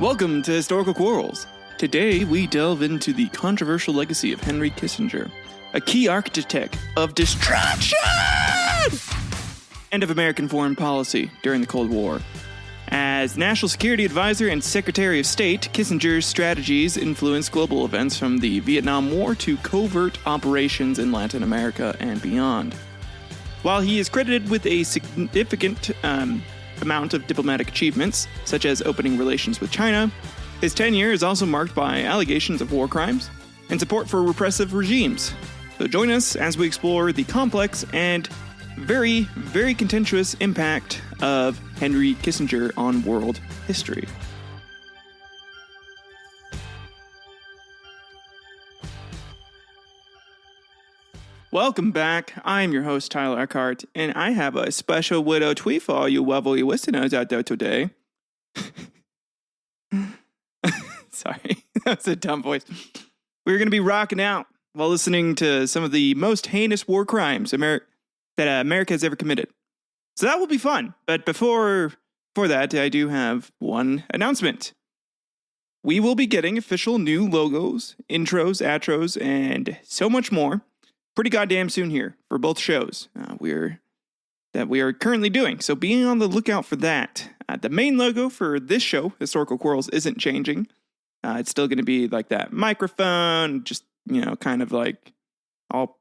Welcome to Historical Quarrels. Today we delve into the controversial legacy of Henry Kissinger, a key architect of destruction and of American foreign policy during the Cold War. As National Security Advisor and Secretary of State, Kissinger's strategies influenced global events from the Vietnam War to covert operations in Latin America and beyond. While he is credited with a significant amount of diplomatic achievements, such as opening relations with China, his tenure is also marked by allegations of war crimes and support for repressive regimes. So join us as we explore the complex and very, very contentious impact of Henry Kissinger on world history. Welcome back. I'm your host, Tyler Eckhardt, and I have a special widow tweet for all you lovely listeners out there today. Sorry, that was a dumb voice. We're going to be rocking out while listening to some of the most heinous war crimes that America has ever committed. So that will be fun. But before that, I do have one announcement. We will be getting official new logos, intros, outros, and so much more pretty goddamn soon here for both shows we are currently doing. So be on the lookout for that. The main logo for this show, Historical Quarrels, isn't changing. It's still going to be like that microphone, just, kind of like all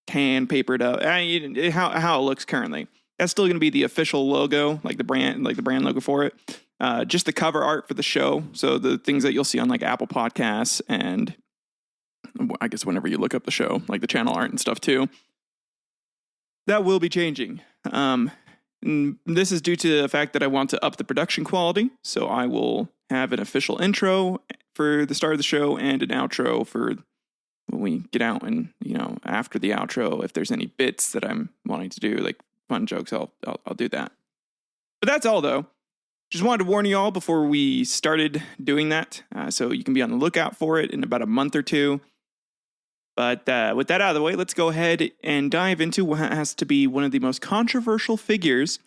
tan papered up. How it looks currently. That's still going to be the official logo, like the brand logo for it. Just the cover art for the show. So the things that you'll see on like Apple Podcasts and I guess whenever you look up the show, like the channel art and stuff too, that will be changing. This is due to the fact that I want to up the production quality. So I will have an official intro for the start of the show and an outro for when we get out, and after the outro, if there's any bits that I'm wanting to do, like fun jokes, I'll do that. But that's all though. Just wanted to warn you all before we started doing that, so you can be on the lookout for it in about a month or two. But with that out of the way, let's go ahead and dive into what has to be one of the most controversial figures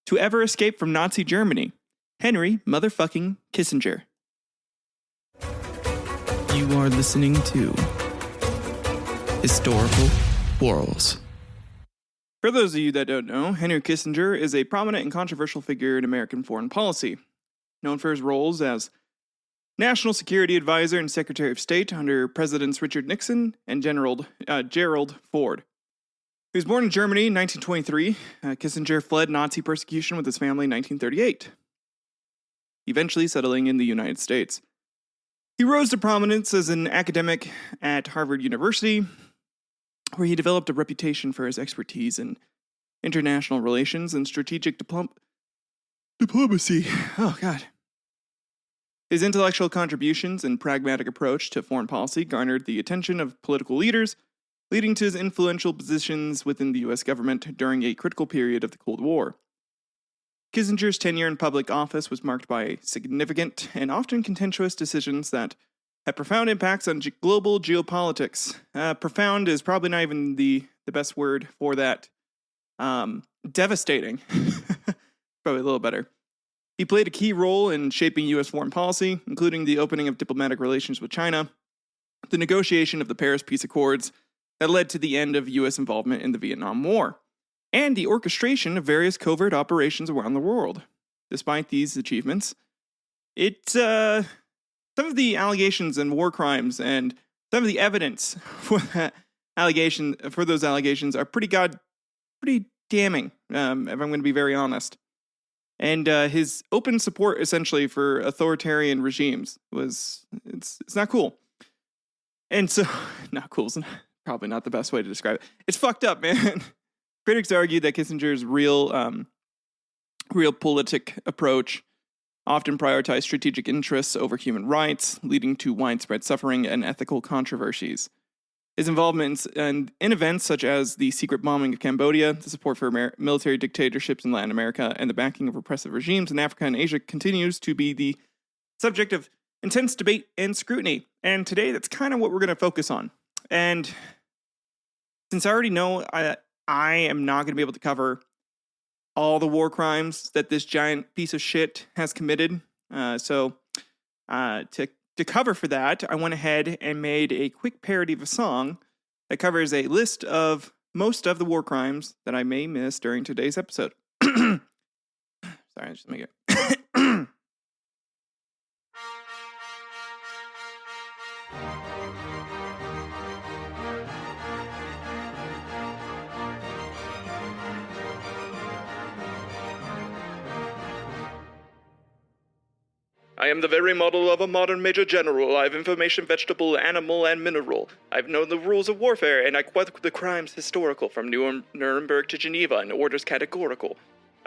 to ever escape from Nazi Germany, Henry motherfucking Kissinger. You are listening to Historical Quarrels. For those of you that don't know, Henry Kissinger is a prominent and controversial figure in American foreign policy, known for his roles as National Security Advisor and Secretary of State under Presidents Richard Nixon and Gerald Ford. He was born in Germany in 1923. Kissinger fled Nazi persecution with his family in 1938, eventually settling in the United States. He rose to prominence as an academic at Harvard University, where he developed a reputation for his expertise in international relations and strategic diplomacy. Oh, God. His intellectual contributions and pragmatic approach to foreign policy garnered the attention of political leaders, leading to his influential positions within the U.S. government during a critical period of the Cold War. Kissinger's tenure in public office was marked by significant and often contentious decisions that had profound impacts on global geopolitics. Profound is probably not even the best word for that. Devastating. Probably a little better. He played a key role in shaping U.S. foreign policy, including the opening of diplomatic relations with China, the negotiation of the Paris Peace Accords that led to the end of U.S. involvement in the Vietnam War, and the orchestration of various covert operations around the world. Despite these achievements, some of the allegations and war crimes and some of the evidence for those allegations are pretty damning, if I'm going to be very honest. And his open support, essentially, for authoritarian regimes it's not cool. And so, not cool is probably not the best way to describe it. It's fucked up, man. Critics argue that Kissinger's realpolitik approach often prioritized strategic interests over human rights, leading to widespread suffering and ethical controversies. His involvement in events such as the secret bombing of Cambodia, the support for military dictatorships in Latin America, and the backing of repressive regimes in Africa and Asia continues to be the subject of intense debate and scrutiny. And today, that's kind of what we're going to focus on. And since I already know I am not going to be able to cover all the war crimes that this giant piece of shit has committed, so To cover for that, I went ahead and made a quick parody of a song that covers a list of most of the war crimes that I may miss during today's episode. Sorry, just make it. I am the very model of a modern major general. I have information, vegetable, animal, and mineral. I've known the rules of warfare, and I quote the crimes historical from Nuremberg to Geneva in orders categorical.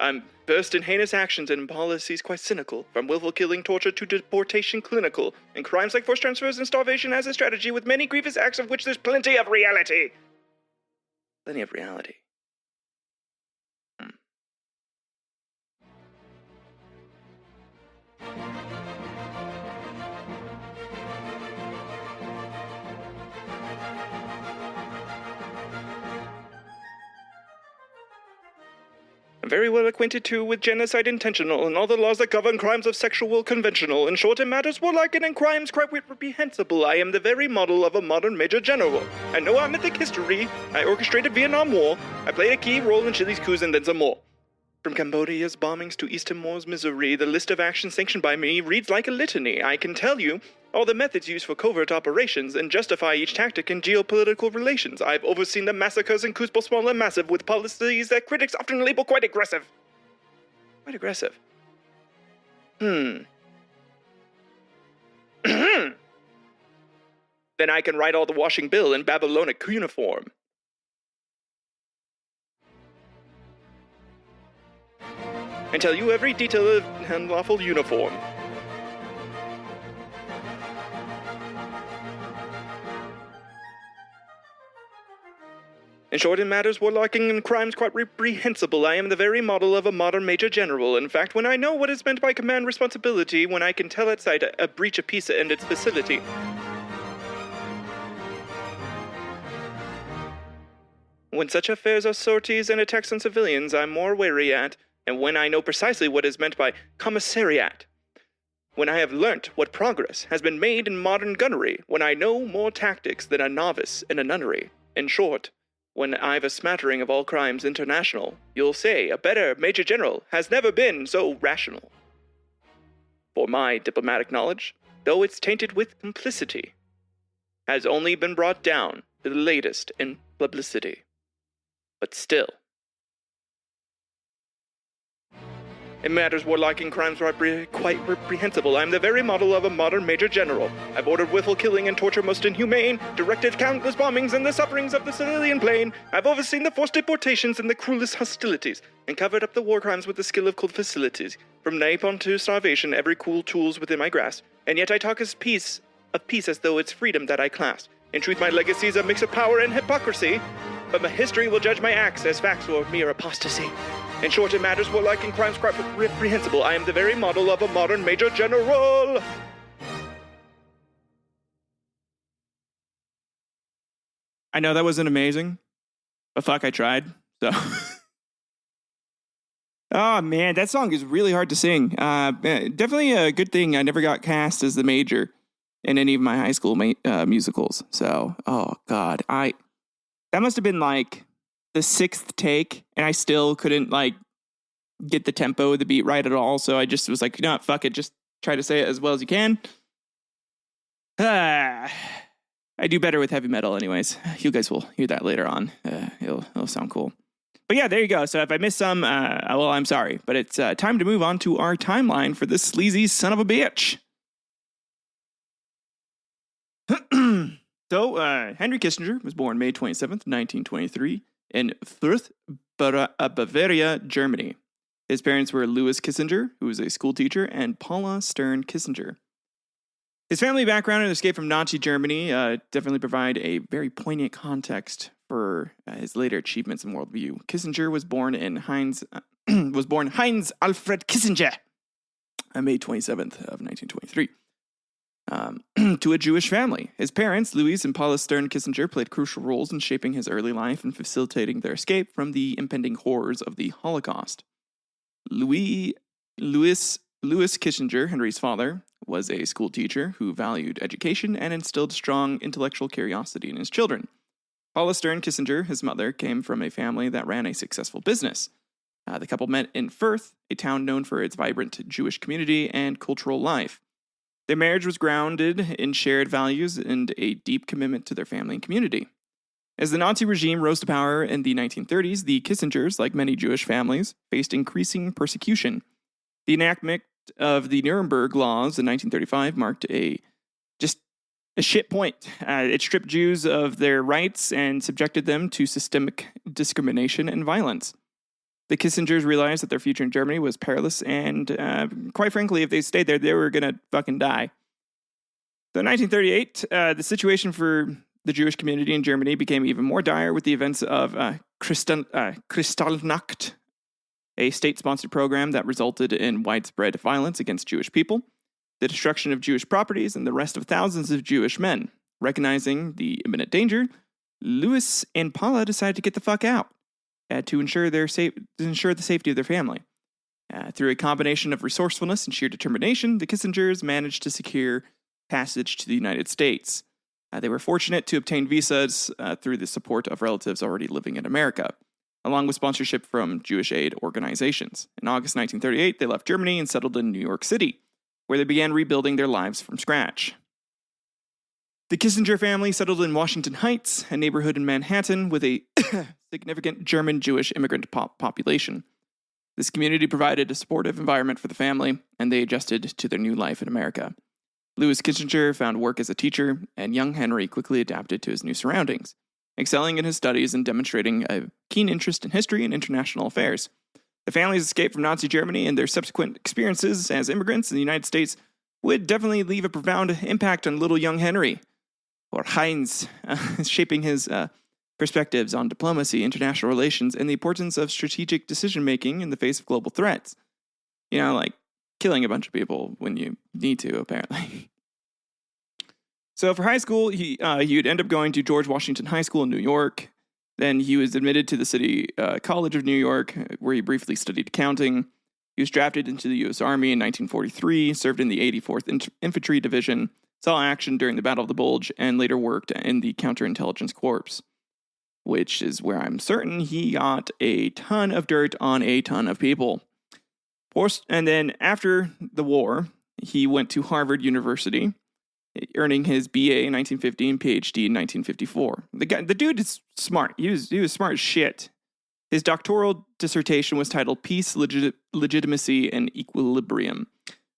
I'm versed in heinous actions and in policies quite cynical, from willful killing, torture to deportation clinical, and crimes like forced transfers and starvation as a strategy with many grievous acts of which there's plenty of reality. Plenty of reality. I'm very well acquainted, too, with genocide intentional and all the laws that govern crimes of sexual conventional. In short, it matters more like it in crimes quite reprehensible. I am the very model of a modern major general. I know our mythic history. I orchestrated Vietnam War. I played a key role in Chile's coups and then some more. From Cambodia's bombings to East Timor's misery, the list of actions sanctioned by me reads like a litany. I can tell you all the methods used for covert operations and justify each tactic in geopolitical relations. I've overseen the massacres and coups both small and massive with policies that critics often label quite aggressive. Quite aggressive. Then I can write all the washing bill in Babylonic cuneiform. And tell you every detail of unlawful uniform. In short, in matters warlocking and crimes quite reprehensible, I am the very model of a modern major general. In fact, when I know what is meant by command responsibility, when I can tell at sight a breach of peace and its facility. When such affairs are sorties and attacks on civilians, I'm more wary at, and when I know precisely what is meant by commissariat. When I have learnt what progress has been made in modern gunnery, when I know more tactics than a novice in a nunnery. In short, when I've a smattering of all crimes international, you'll say a better major general has never been so rational. For my diplomatic knowledge, though it's tainted with complicity, has only been brought down to the latest in publicity. But still, in matters warlocking crimes are quite reprehensible. I am the very model of a modern major general. I've ordered willful killing and torture most inhumane, directed countless bombings and the sufferings of the civilian plain. I've overseen the forced deportations and the cruelest hostilities, and covered up the war crimes with the skill of cold facilities. From napalm to starvation, every cool tool's within my grasp, and yet I talk of peace as though it's freedom that I clasp. In truth, my legacy is a mix of power and hypocrisy, but my history will judge my acts as facts or mere apostasy. In short, it matters warlocking crimes quite reprehensible. I am the very model of a modern major general. I know that wasn't amazing, but fuck, I tried. So, oh man, that song is really hard to sing. Definitely a good thing I never got cast as the major in any of my high school musicals. So, oh god, that must have been like the sixth take, and I still couldn't like get the tempo of the beat right at all. So I just was like, you know what, fuck it, just try to say it as well as you can. I do better with heavy metal anyways. You guys will hear that later on. It'll sound cool. But yeah, there you go. So if I missed some, well, I'm sorry. But it's time to move on to our timeline for this sleazy son of a bitch. So Henry Kissinger was born May 27th, 1923 in Fürth, Bavaria, Germany. His parents were Louis Kissinger, who was a school teacher, and Paula Stern Kissinger. His family background and escape from Nazi Germany definitely provide a very poignant context for his later achievements and worldview. Kissinger was born Heinz Alfred Kissinger on May 27th of 1923. To a Jewish family. His parents, Louis and Paula Stern Kissinger, played crucial roles in shaping his early life and facilitating their escape from the impending horrors of the Holocaust. Louis Kissinger, Henry's father, was a school teacher who valued education and instilled strong intellectual curiosity in his children. Paula Stern Kissinger, his mother, came from a family that ran a successful business. The couple met in Firth, a town known for its vibrant Jewish community and cultural life. Their marriage was grounded in shared values and a deep commitment to their family and community. As the Nazi regime rose to power in the 1930s, the Kissingers, like many Jewish families, faced increasing persecution. The enactment of the Nuremberg Laws in 1935 marked a shit point. It stripped Jews of their rights and subjected them to systemic discrimination and violence. The Kissingers realized that their future in Germany was perilous, and quite frankly, if they stayed there, they were going to fucking die. So in 1938, the situation for the Jewish community in Germany became even more dire with the events of Kristallnacht, a state-sponsored program that resulted in widespread violence against Jewish people, the destruction of Jewish properties, and the arrest of thousands of Jewish men. Recognizing the imminent danger, Louis and Paula decided to get the fuck out to ensure the safety of their family. Through a combination of resourcefulness and sheer determination, the Kissingers managed to secure passage to the United States. They were fortunate to obtain visas through the support of relatives already living in America, along with sponsorship from Jewish aid organizations. In August 1938, they left Germany and settled in New York City, where they began rebuilding their lives from scratch. The Kissinger family settled in Washington Heights, a neighborhood in Manhattan with a significant German Jewish immigrant population. This community provided a supportive environment for the family, and they adjusted to their new life in America. Louis Kissinger found work as a teacher, and young Henry quickly adapted to his new surroundings, excelling in his studies and demonstrating a keen interest in history and international affairs. The family's escape from Nazi Germany and their subsequent experiences as immigrants in the United States would definitely leave a profound impact on little young Henry, or Heinz, shaping his perspectives on diplomacy, international relations, and the importance of strategic decision-making in the face of global threats. You know, like killing a bunch of people when you need to, apparently. So for high school, he would end up going to George Washington High School in New York. Then he was admitted to the City College of New York, where he briefly studied accounting. He was drafted into the U.S. Army in 1943, served in the 84th Infantry Division, saw action during the Battle of the Bulge, and later worked in the Counterintelligence Corps, which is where I'm certain he got a ton of dirt on a ton of people. And then after the war, he went to Harvard University, earning his BA in 1950 and PhD in 1954. The dude is smart. He was smart as shit. His doctoral dissertation was titled Peace, Legitimacy, and Equilibrium,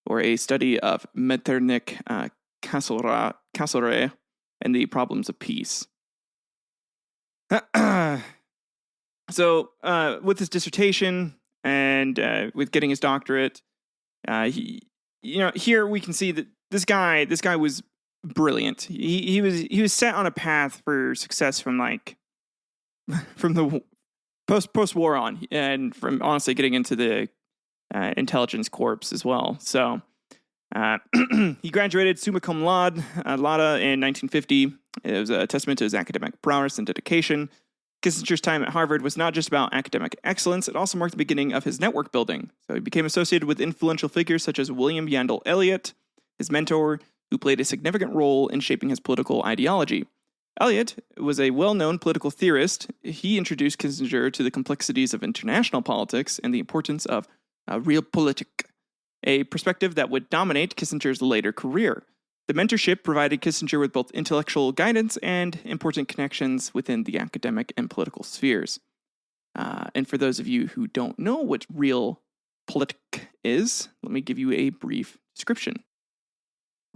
or a study of Metternich Casseret and the problems of peace. So, with his dissertation and with getting his doctorate, here we can see that this guy was brilliant. He was set on a path for success from the post-war on, and from honestly getting into the intelligence corps as well. So he graduated summa cum laude in 1950. It was a testament to his academic prowess and dedication. Kissinger's time at Harvard was not just about academic excellence, it also marked the beginning of his network building. So he became associated with influential figures such as William Yandell Elliott, his mentor, who played a significant role in shaping his political ideology. Elliott was a well-known political theorist. He introduced Kissinger to the complexities of international politics and the importance of realpolitik, a perspective that would dominate Kissinger's later career. The mentorship provided Kissinger with both intellectual guidance and important connections within the academic and political spheres. And for those of you who don't know what realpolitik is, let me give you a brief description.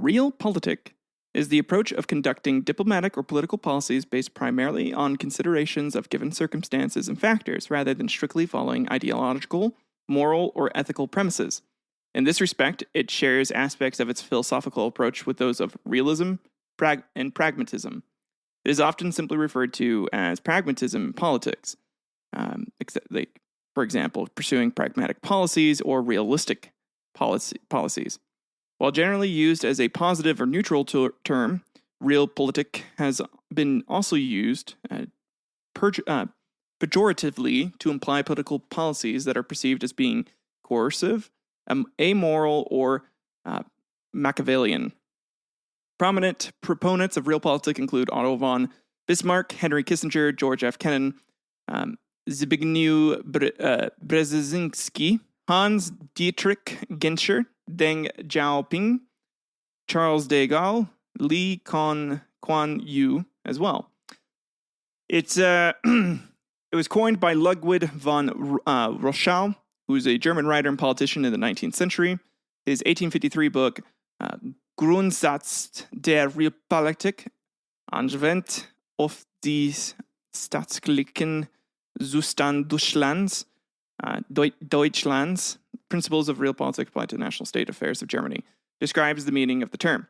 Realpolitik is the approach of conducting diplomatic or political policies based primarily on considerations of given circumstances and factors, rather than strictly following ideological, moral, or ethical premises. In this respect, it shares aspects of its philosophical approach with those of realism and pragmatism. It is often simply referred to as pragmatism in politics, for example, pursuing pragmatic policies or realistic policies. While generally used as a positive or neutral term, realpolitik has been also used pejoratively to imply political policies that are perceived as being coercive, amoral, or Machiavellian. Prominent proponents of realpolitik include Otto von Bismarck, Henry Kissinger, George F. Kennan, Zbigniew Brzezinski, Hans Dietrich Genscher, Deng Xiaoping, Charles de Gaulle, Lee Kuan Yew as well. It was coined by Ludwig von Rothschild, who was a German writer and politician in the 19th century. His 1853 book, Grundsatz der Realpolitik, angewendet auf die staatlichen Zustand Deutschlands, Principles of Realpolitik applied to the national state affairs of Germany, describes the meaning of the term.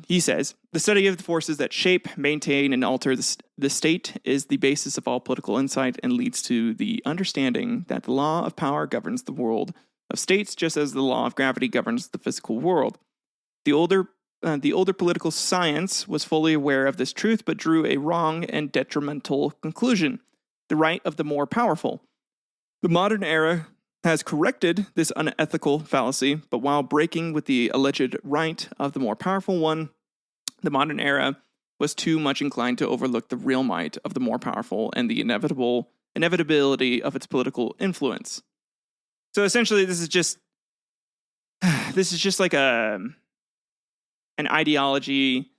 He says, the study of the forces that shape, maintain, and alter the state is the basis of all political insight and leads to the understanding that the law of power governs the world of states just as the law of gravity governs the physical world. The older political science was fully aware of this truth but drew a wrong and detrimental conclusion, the right of the more powerful. The modern era has corrected this unethical fallacy, but while breaking with the alleged right of the more powerful one, the modern era was too much inclined to overlook the real might of the more powerful and the inevitability of its political influence. So essentially, this is just like an ideology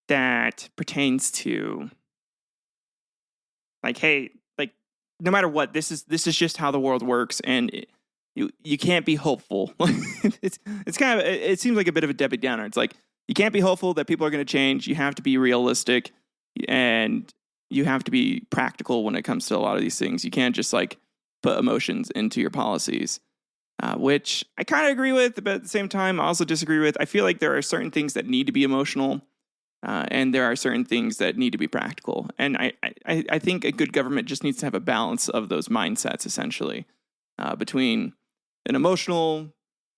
that pertains to, like, hey, like, no matter what, this is just how the world works, and you can't be hopeful. It's kind of, it seems like a bit of a Debbie Downer. It's like, you can't be hopeful that people are going to change. You have to be realistic, and you have to be practical when it comes to a lot of these things. You can't just like put emotions into your policies, which I kind of agree with, but at the same time, I also disagree with. I feel like there are certain things that need to be emotional, and there are certain things that need to be practical. And I think a good government just needs to have a balance of those mindsets, essentially, between an emotional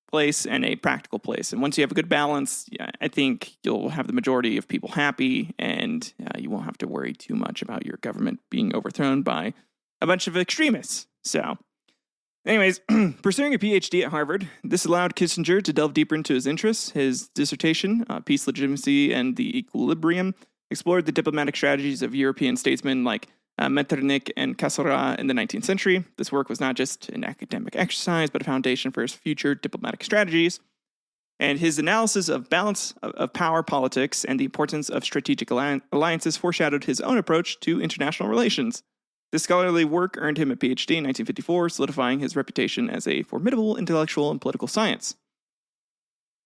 place and a practical place. And once you have a good balance, I think you'll have the majority of people happy, and you won't have to worry too much about your government being overthrown by a bunch of extremists. So, anyways, pursuing a PhD at Harvard, this allowed Kissinger to delve deeper into his interests. His dissertation, Peace, Legitimacy, and the Equilibrium, explored the diplomatic strategies of European statesmen like Metternich and Cassara in the 19th century. This work was not just an academic exercise, but a foundation for his future diplomatic strategies. And his analysis of balance of power politics and the importance of strategic alliances foreshadowed his own approach to international relations. This scholarly work earned him a PhD in 1954, solidifying his reputation as a formidable intellectual in political science.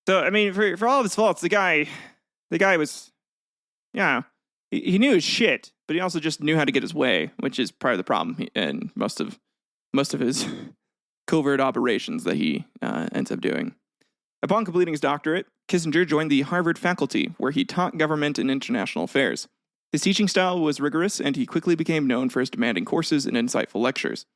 So, I mean, for all of his faults, the guy was, he knew his shit, but he also just knew how to get his way, which is part of the problem in most of his covert operations that he ends up doing. Upon completing his doctorate, Kissinger joined the Harvard faculty, where he taught government and international affairs. His teaching style was rigorous, and he quickly became known for his demanding courses and insightful lectures.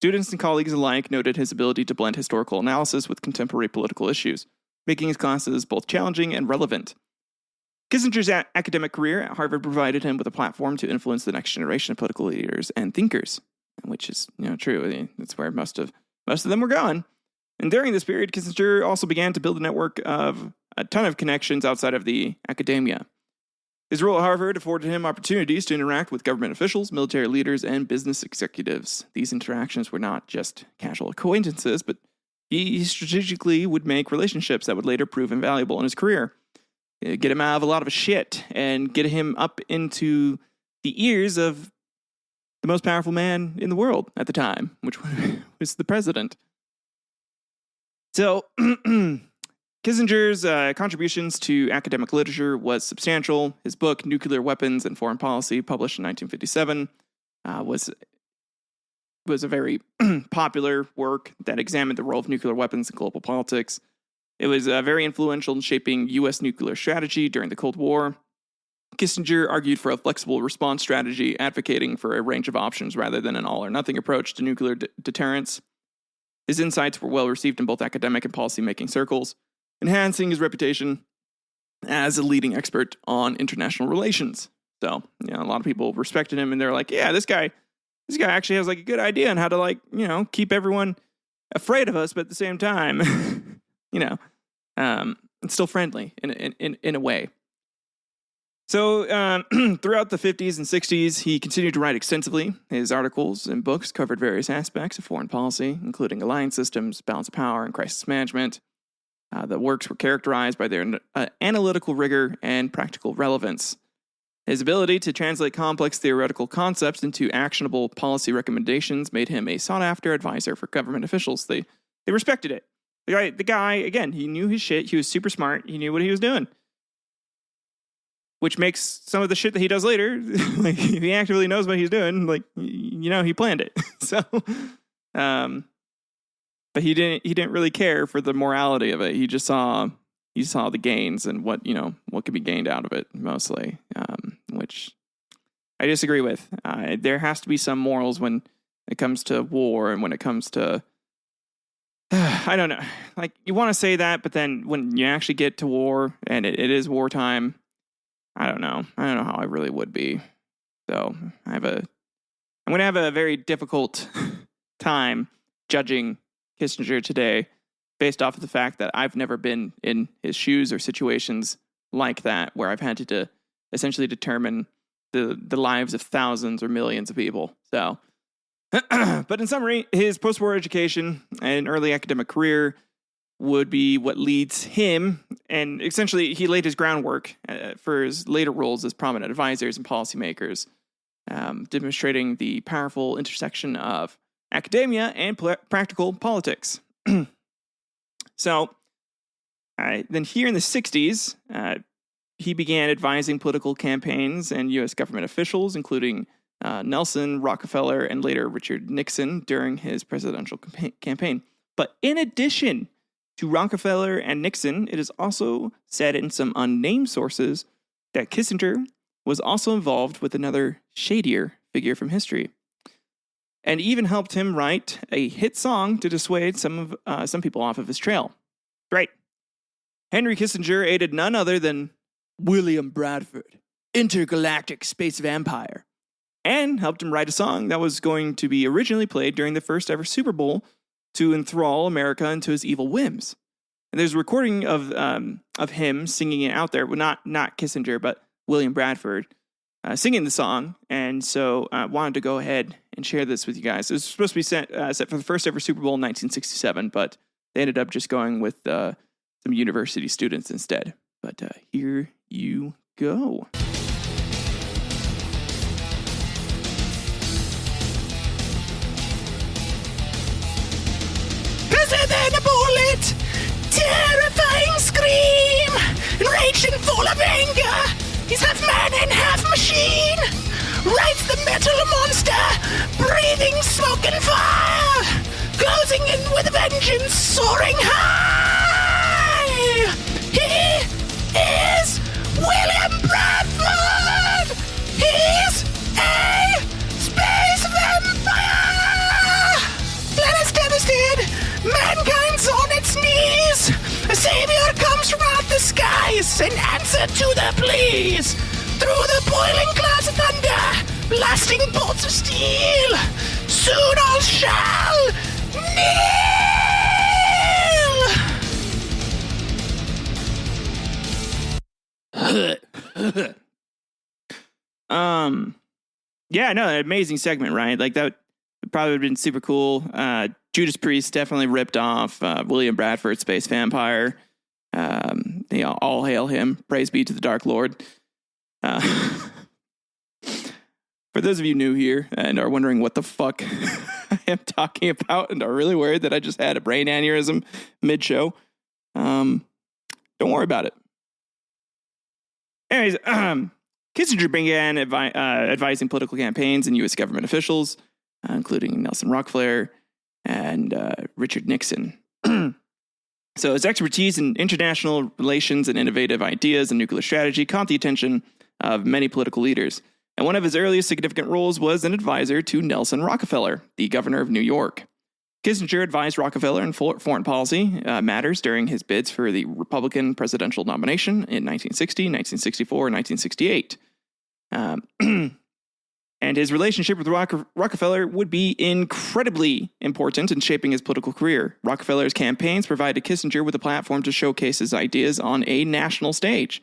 Students and colleagues alike noted his ability to blend historical analysis with contemporary political issues, making his classes both challenging and relevant. Kissinger's academic career at Harvard provided him with a platform to influence the next generation of political leaders and thinkers, which is, true. I mean, that's where most of them were going. And during this period, Kissinger also began to build a network of a ton of connections outside of the academia. His role at Harvard afforded him opportunities to interact with government officials, military leaders, and business executives. These interactions were not just casual acquaintances, but he strategically would make relationships that would later prove invaluable in his career. Get him out of a lot of shit and get him up into the ears of the most powerful man in the world at the time, which was the president. So, Kissinger's contributions to academic literature was substantial. His book, Nuclear Weapons and Foreign Policy, published in 1957, was a very popular work that examined the role of nuclear weapons in global politics. It was very influential in shaping U.S. nuclear strategy during the Cold War. Kissinger argued for a flexible response strategy, advocating for a range of options rather than an all-or-nothing approach to nuclear deterrence. His insights were well received in both academic and policy-making circles, enhancing his reputation as a leading expert on international relations. So, a lot of people respected him, and they're like, yeah, this guy actually has like a good idea on how to keep everyone afraid of us, but at the same time, it's still friendly in a way. So throughout the 50s and 60s, he continued to write extensively. His articles and books covered various aspects of foreign policy, including alliance systems, balance of power, and crisis management. The works were characterized by their analytical rigor and practical relevance. His ability to translate complex theoretical concepts into actionable policy recommendations made him a sought-after advisor for government officials. They respected it. The guy, again, he knew his shit. He was super smart. He knew what he was doing. Which makes some of the shit that he does later, like, if he actively knows what he's doing, like, he planned it. So, but he didn't really care for the morality of it. He just saw the gains and what could be gained out of it mostly, which I disagree with. There has to be some morals when it comes to war and when it comes to, I don't know, like, you want to say that, but then when you actually get to war and it is wartime, I don't know how I really would be. So I'm going to have a very difficult time judging Kissinger today based off of the fact that I've never been in his shoes or situations like that where I've had to essentially determine the lives of thousands or millions of people. So, but in summary, his post-war education and early academic career would be what leads him, and essentially he laid his groundwork for his later roles as prominent advisors and policymakers, demonstrating the powerful intersection of academia and practical politics. So, then here in the 60s, he began advising political campaigns and U.S. government officials, including Nelson, Rockefeller, and later Richard Nixon during his presidential campaign. But in addition to Rockefeller and Nixon, it is also said in some unnamed sources that Kissinger was also involved with another shadier figure from history, and even helped him write a hit song to dissuade some people off of his trail. Right. Henry Kissinger aided none other than William Bradford, intergalactic space vampire, and helped him write a song that was going to be originally played during the first ever Super Bowl to enthrall America into his evil whims. And there's a recording of him singing it out there. Well, not Kissinger, but William Bradford singing the song. And so I wanted to go ahead and share this with you guys. It was supposed to be set for the first ever Super Bowl in 1967, but they ended up just going with some university students instead. But here you go. Than a bullet, terrifying scream, enraged and full of anger, he's half man and half machine, rides the metal monster, breathing smoke and fire, closing in with vengeance, soaring high. He is William Bradford. He's a space vampire. Planet's devastated. Mankind's on its knees. A savior comes from out the skies in answer to the pleas. Through the boiling clouds of thunder, blasting bolts of steel, soon all shall kneel. Yeah, no, an amazing segment, right? Like, that would probably have been super cool. Judas Priest definitely ripped off William Bradford, Space Vampire. All hail him. Praise be to the Dark Lord. For those of you new here and are wondering what the fuck I am talking about and are really worried that I just had a brain aneurysm mid-show, don't worry about it. Anyways, Kissinger began advising political campaigns and U.S. government officials, including Nelson Rockefeller and Richard Nixon. So his expertise in international relations and innovative ideas and nuclear strategy caught the attention of many political leaders. And one of his earliest significant roles was an advisor to Nelson Rockefeller, the governor of New York. Kissinger advised Rockefeller in foreign policy matters during his bids for the Republican presidential nomination in 1960, 1964, and 1968. And his relationship with Rockefeller would be incredibly important in shaping his political career. Rockefeller's campaigns provided Kissinger with a platform to showcase his ideas on a national stage.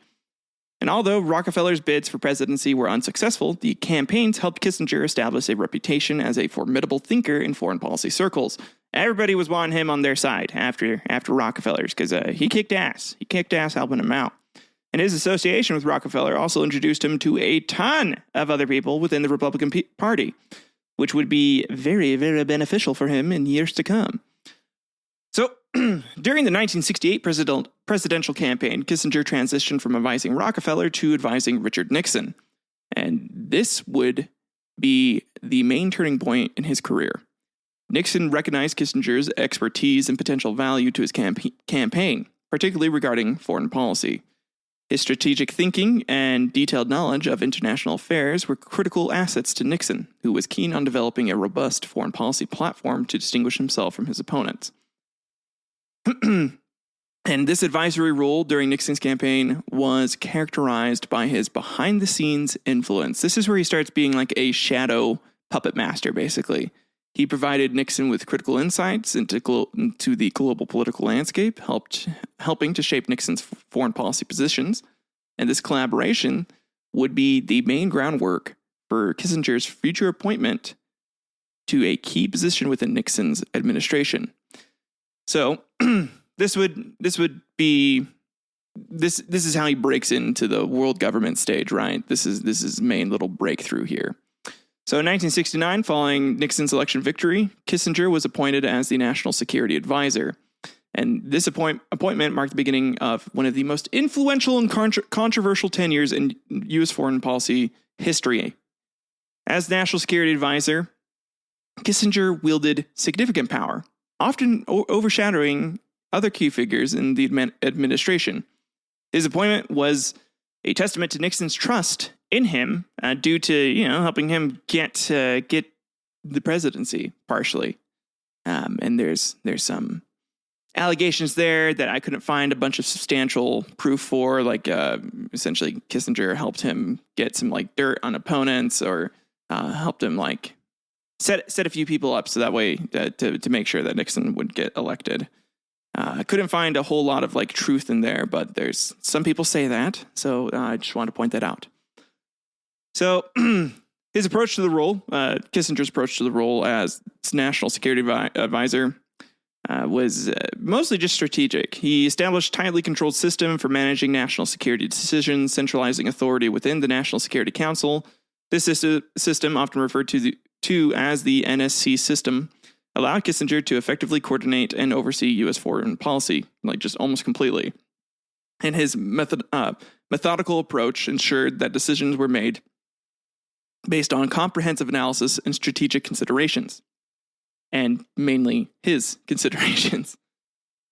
And although Rockefeller's bids for presidency were unsuccessful, the campaigns helped Kissinger establish a reputation as a formidable thinker in foreign policy circles. Everybody was wanting him on their side after Rockefeller's because he kicked ass. He kicked ass helping him out. And his association with Rockefeller also introduced him to a ton of other people within the Republican Party, which would be very, very beneficial for him in years to come. So, during the 1968 presidential campaign, Kissinger transitioned from advising Rockefeller to advising Richard Nixon. And this would be the main turning point in his career. Nixon recognized Kissinger's expertise and potential value to his campaign, particularly regarding foreign policy. His strategic thinking and detailed knowledge of international affairs were critical assets to Nixon, who was keen on developing a robust foreign policy platform to distinguish himself from his opponents. And this advisory role during Nixon's campaign was characterized by his behind-the-scenes influence. This is where he starts being like a shadow puppet master, basically. He provided Nixon with critical insights into the global political landscape, helping to shape Nixon's foreign policy positions. And this collaboration would be the main groundwork for Kissinger's future appointment to a key position within Nixon's administration. So this is how he breaks into the world government stage, right? This is his main little breakthrough here. So in 1969, following Nixon's election victory, Kissinger was appointed as the National Security Advisor. And this appointment marked the beginning of one of the most influential and controversial tenures in U.S. foreign policy history. As National Security Advisor, Kissinger wielded significant power, often overshadowing other key figures in the administration. His appointment was a testament to Nixon's trust in him due to, helping him get the presidency partially. And there's some allegations there that I couldn't find a bunch of substantial proof for, like essentially Kissinger helped him get some like dirt on opponents or helped him like set a few people up so that way to make sure that Nixon would get elected. I couldn't find a whole lot of like truth in there, but there's some people say that. So I just wanted to point that out. So his approach to the role, Kissinger's approach to the role as National Security Advisor was mostly just strategic. He established a tightly controlled system for managing national security decisions, centralizing authority within the National Security Council. This system, often referred to as the NSC system, allowed Kissinger to effectively coordinate and oversee U.S. foreign policy, like just almost completely. And his methodical approach ensured that decisions were made based on comprehensive analysis and strategic considerations, and mainly his considerations.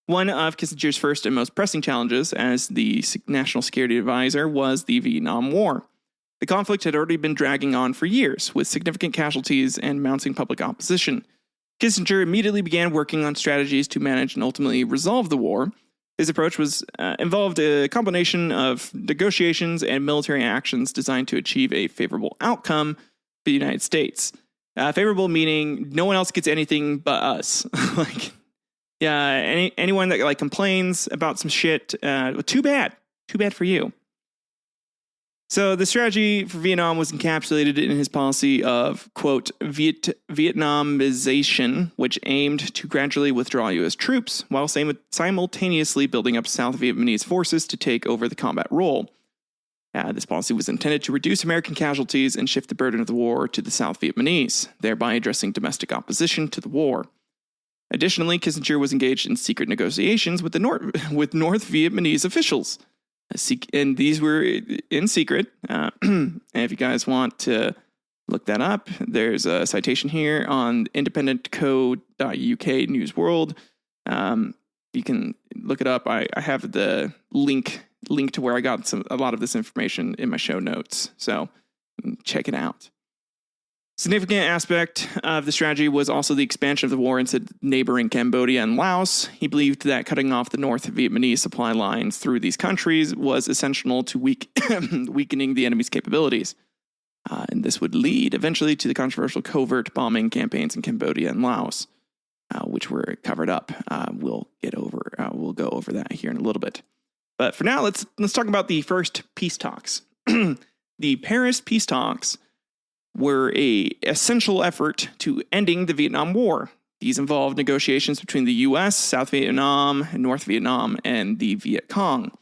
One of Kissinger's first and most pressing challenges as the National Security Advisor was the Vietnam War. The conflict had already been dragging on for years, with significant casualties and mounting public opposition. Kissinger immediately began working on strategies to manage and ultimately resolve the war. His approach involved a combination of negotiations and military actions designed to achieve a favorable outcome for the United States. Favorable meaning no one else gets anything but us. Anyone that like complains about some shit, too bad for you. So the strategy for Vietnam was encapsulated in his policy of, quote, Vietnamization, which aimed to gradually withdraw U.S. troops while simultaneously building up South Vietnamese forces to take over the combat role. This policy was intended to reduce American casualties and shift the burden of the war to the South Vietnamese, thereby addressing domestic opposition to the war. Additionally, Kissinger was engaged in secret negotiations with North Vietnamese officials. And these were in secret. And if you guys want to look that up, there's a citation here on independentco.uk News World. You can look it up. I have the link to where I got a lot of this information in my show notes. So check it out. Significant aspect of the strategy was also the expansion of the war into neighboring Cambodia and Laos. He believed that cutting off the North Vietnamese supply lines through these countries was essential to weakening the enemy's capabilities. And this would lead eventually to the controversial covert bombing campaigns in Cambodia and Laos, which were covered up. We'll go over that here in a little bit. But for now, let's talk about the first peace talks. The Paris peace talks were an essential effort to ending the Vietnam War. These involved negotiations between the U.S., South Vietnam, and North Vietnam, and the Viet Cong.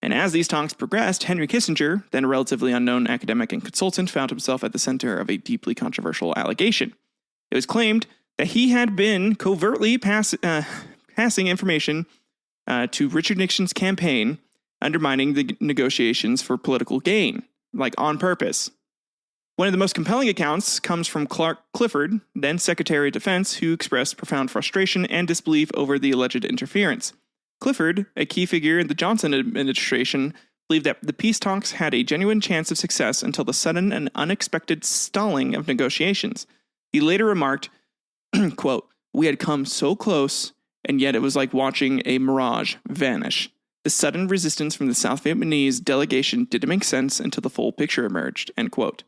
And as these talks progressed, Henry Kissinger, then a relatively unknown academic and consultant, found himself at the center of a deeply controversial allegation. It was claimed that he had been covertly passing information to Richard Nixon's campaign, undermining the negotiations for political gain, like on purpose. One of the most compelling accounts comes from Clark Clifford, then Secretary of Defense, who expressed profound frustration and disbelief over the alleged interference. Clifford, a key figure in the Johnson administration, believed that the peace talks had a genuine chance of success until the sudden and unexpected stalling of negotiations. He later remarked, quote, "We had come so close, and yet it was like watching a mirage vanish. The sudden resistance from the South Vietnamese delegation didn't make sense until the full picture emerged," end quote.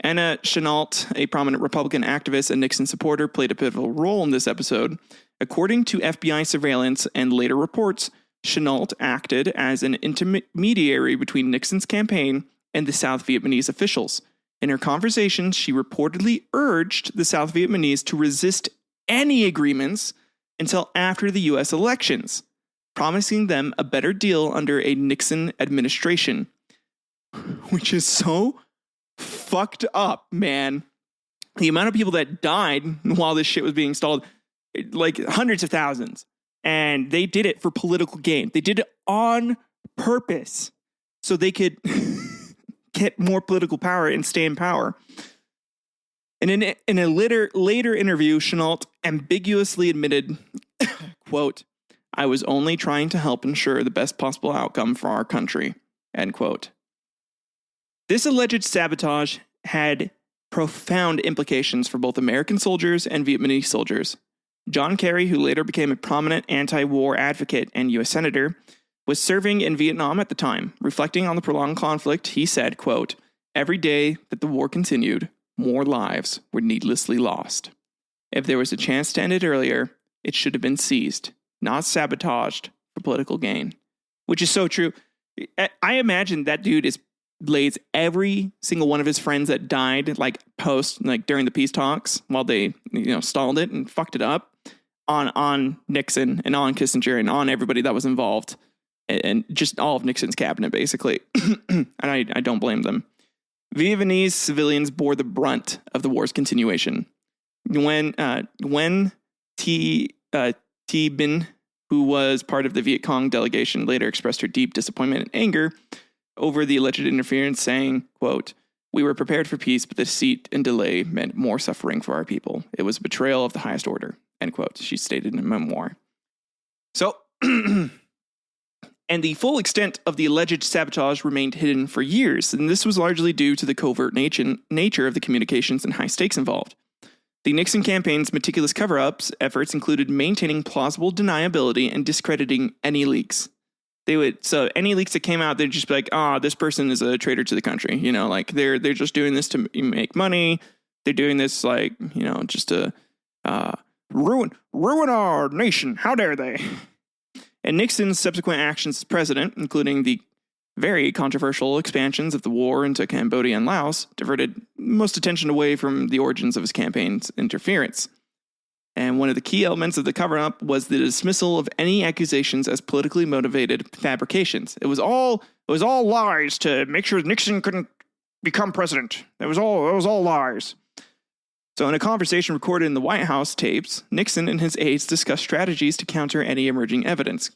Anna Chenault, a prominent Republican activist and Nixon supporter, played a pivotal role in this episode. According to FBI surveillance and later reports, Chenault acted as an intermediary between Nixon's campaign and the South Vietnamese officials. In her conversations, she reportedly urged the South Vietnamese to resist any agreements until after the U.S. elections, promising them a better deal under a Nixon administration, which is so fucked up, man. The amount of people that died while this shit was being stalled, like hundreds of thousands, and they did it for political gain. They did it on purpose so they could get more political power and stay in power. And in a later interview, Chenault ambiguously admitted, quote, "I was only trying to help ensure the best possible outcome for our country," end quote. This alleged sabotage had profound implications for both American soldiers and Vietnamese soldiers. John Kerry, who later became a prominent anti-war advocate and U.S. Senator, was serving in Vietnam at the time. Reflecting on the prolonged conflict, he said, quote, "Every day that the war continued, more lives were needlessly lost. If there was a chance to end it earlier, it should have been seized, not sabotaged for political gain," which is so true. I imagine that dude lays every single one of his friends that died, during the peace talks while they, stalled it and fucked it up on Nixon and on Kissinger and on everybody that was involved, and just all of Nixon's cabinet, basically. And I don't blame them. Vietnamese civilians bore the brunt of the war's continuation. When T. Binh, who was part of the Viet Cong delegation, later expressed her deep disappointment and anger over the alleged interference, saying, quote, "We were prepared for peace, but the deceit and delay meant more suffering for our people. It was a betrayal of the highest order," end quote, she stated in a memoir. So, and the full extent of the alleged sabotage remained hidden for years, and this was largely due to the covert nature of the communications and high stakes involved. The Nixon campaign's meticulous cover-ups efforts included maintaining plausible deniability and discrediting any leaks. So any leaks that came out, they'd just be like, this person is a traitor to the country. They're just doing this to make money. They're doing this just to ruin our nation. How dare they? And Nixon's subsequent actions as president, including the very controversial expansions of the war into Cambodia and Laos, diverted most attention away from the origins of his campaign's interference. And one of the key elements of the cover-up was the dismissal of any accusations as politically motivated fabrications. It was all lies to make sure Nixon couldn't become president. It was all lies. So in a conversation recorded in the White House tapes, Nixon and his aides discussed strategies to counter any emerging evidence,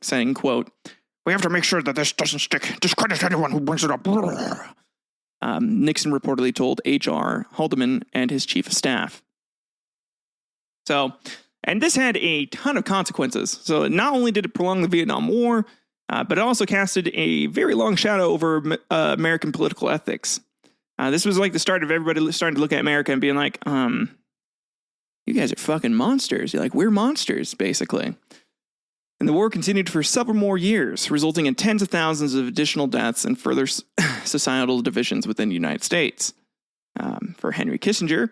saying, quote, "We have to make sure that this doesn't stick. Discredit anyone who brings it up." Nixon reportedly told H.R. Haldeman and his chief of staff. So, and this had a ton of consequences. So not only did it prolong the Vietnam War, but it also casted a very long shadow over American political ethics. This was like the start of everybody starting to look at America and being like, you guys are fucking monsters. You're like, we're monsters, basically. And the war continued for several more years, resulting in tens of thousands of additional deaths and further societal divisions within the United States. For Henry Kissinger,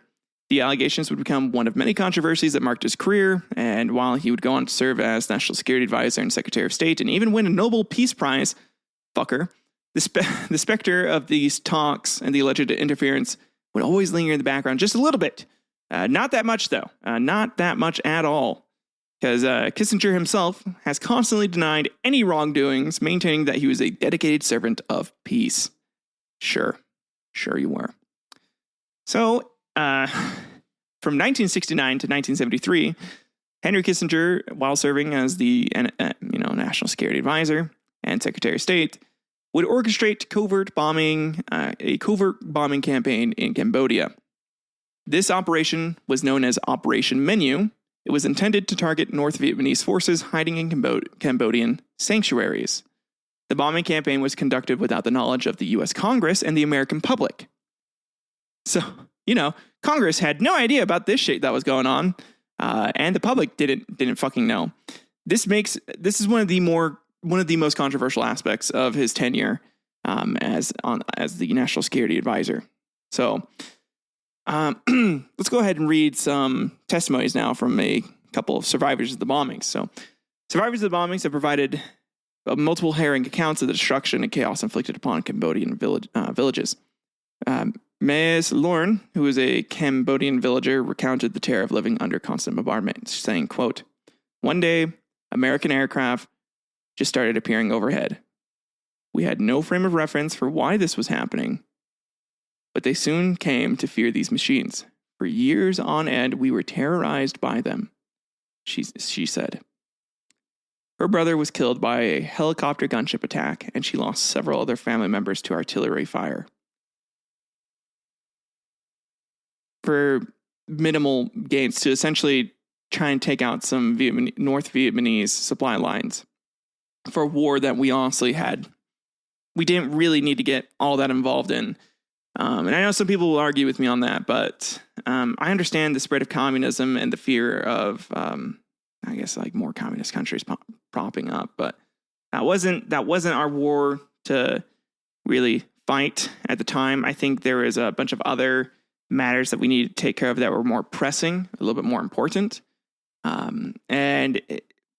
the allegations would become one of many controversies that marked his career, and while he would go on to serve as National Security Advisor and Secretary of State and even win a Nobel Peace Prize, the specter of these talks and the alleged interference would always linger in the background just a little bit. Not that much, though. Not that much at all. Because Kissinger himself has constantly denied any wrongdoings, maintaining that he was a dedicated servant of peace. Sure you were. So, from 1969 to 1973, Henry Kissinger, while serving as the National Security Advisor and Secretary of State, would orchestrate a covert bombing campaign in Cambodia. This operation was known as Operation Menu. It was intended to target North Vietnamese forces hiding in Cambodian sanctuaries. The bombing campaign was conducted without the knowledge of the U.S. Congress and the American public. So, Congress had no idea about this shit that was going on, and the public didn't fucking know. This is one of the most controversial aspects of his tenure as the National Security Advisor. So, let's go ahead and read some testimonies now from a couple of survivors of the bombings. So, survivors of the bombings have provided multiple harrowing accounts of the destruction and chaos inflicted upon Cambodian villages. Ms. Lorne, who was a Cambodian villager, recounted the terror of living under constant bombardment, saying, quote, "One day, American aircraft just started appearing overhead. We had no frame of reference for why this was happening, but they soon came to fear these machines. For years on end, we were terrorized by them," she said. Her brother was killed by a helicopter gunship attack, and she lost several other family members to artillery fire. For minimal gains to essentially try and take out some North Vietnamese supply lines for a war that we honestly we didn't really need to get all that involved in. And I know some people will argue with me on that, but I understand the spread of communism and the fear of, more communist countries propping up. But that wasn't our war to really fight at the time. I think there was a bunch of other matters that we needed to take care of that were more pressing, a little bit more important.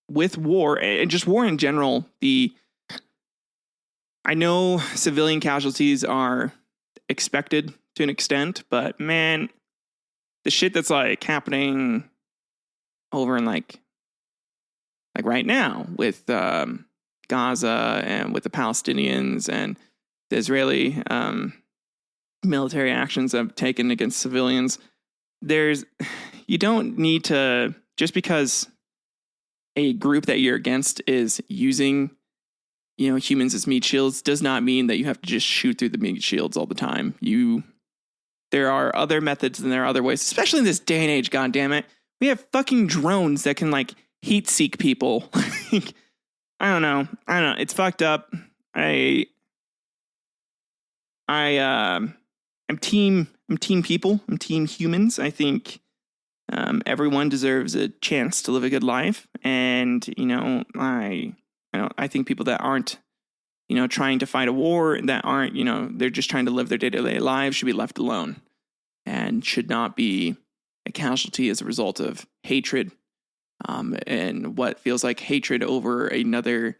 With war and just war in general, I know civilian casualties are expected to an extent, but man, the shit that's happening over in right now with Gaza and with the Palestinians and the Israeli military actions have taken against civilians, you don't need to, just because a group that you're against is using humans as meat shields, does not mean that you have to just shoot through the meat shields all the time. There are other methods and there are other ways, especially in this day and age. God damn it, we have fucking drones that can heat seek people. I don't know. It's fucked up. I'm team people. I'm team humans. I think everyone deserves a chance to live a good life, and I think people that aren't, trying to fight a war, that aren't, they're just trying to live their day-to-day lives, should be left alone and should not be a casualty as a result of hatred, and what feels like hatred over another,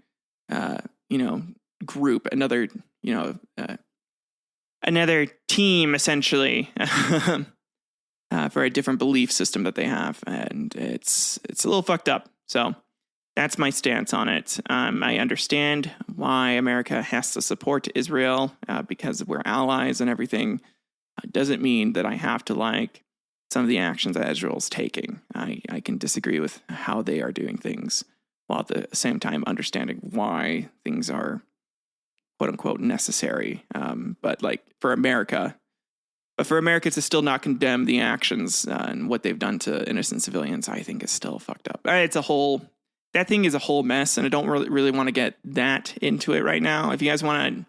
group, another team, essentially, for a different belief system that they have. And it's a little fucked up. So that's my stance on it. I understand why America has to support Israel because we're allies and everything. Doesn't mean that I have to like some of the actions that Israel's taking. I can disagree with how they are doing things, while at the same time understanding why things are quote unquote necessary. But for America to still not condemn the actions and what they've done to innocent civilians, I think is still fucked up. That thing is a whole mess, and I don't really want to get that into it right now. If you guys want to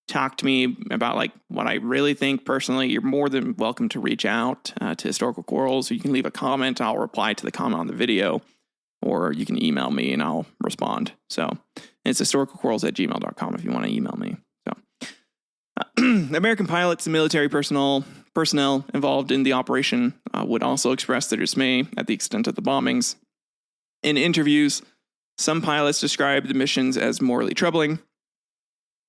talk to me about what I really think personally, you're more than welcome to reach out to Historical Quarrels. You can leave a comment. I'll reply to the comment on the video, or you can email me and I'll respond. So it's historicalquarrels@gmail.com if you want to email me. So American pilots and military personnel involved in the operation would also express their dismay at the extent of the bombings. In interviews, some pilots described the missions as morally troubling.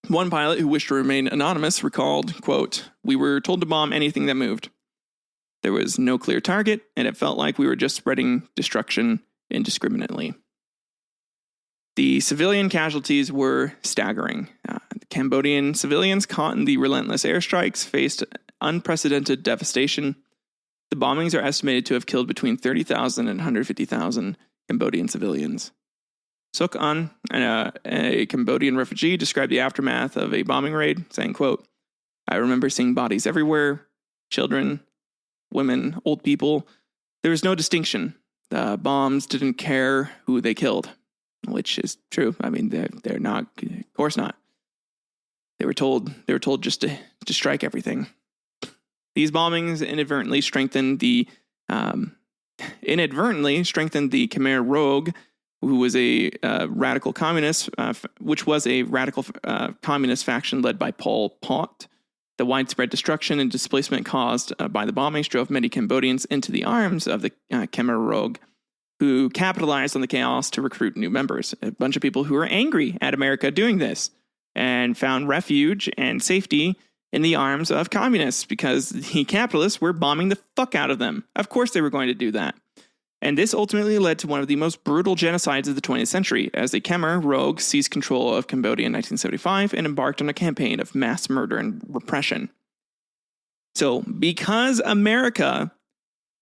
One pilot who wished to remain anonymous recalled, quote, "We were told to bomb anything that moved. There was no clear target, and it felt like we were just spreading destruction indiscriminately." The civilian casualties were staggering. The Cambodian civilians caught in the relentless airstrikes faced unprecedented devastation. The bombings are estimated to have killed between 30,000 and 150,000 Cambodian civilians. Sok An, a Cambodian refugee, described the aftermath of a bombing raid, saying, quote, "I remember seeing bodies everywhere, children, women, old people. There was no distinction. The bombs didn't care who they killed," which is true. I mean, they're not, of course not. They were told just to strike everything. These bombings inadvertently strengthened the Khmer Rouge, who was a radical communist, which was a radical communist faction led by Pol Pot. The widespread destruction and displacement caused by the bombings drove many Cambodians into the arms of the Khmer Rouge, who capitalized on the chaos to recruit new members. A bunch of people who were angry at America doing this and found refuge and safety in the arms of communists because the capitalists were bombing the fuck out of them. Of course they were going to do that. And this ultimately led to one of the most brutal genocides of the 20th century, as the Khmer Rouge seized control of Cambodia in 1975 and embarked on a campaign of mass murder and repression. So, because America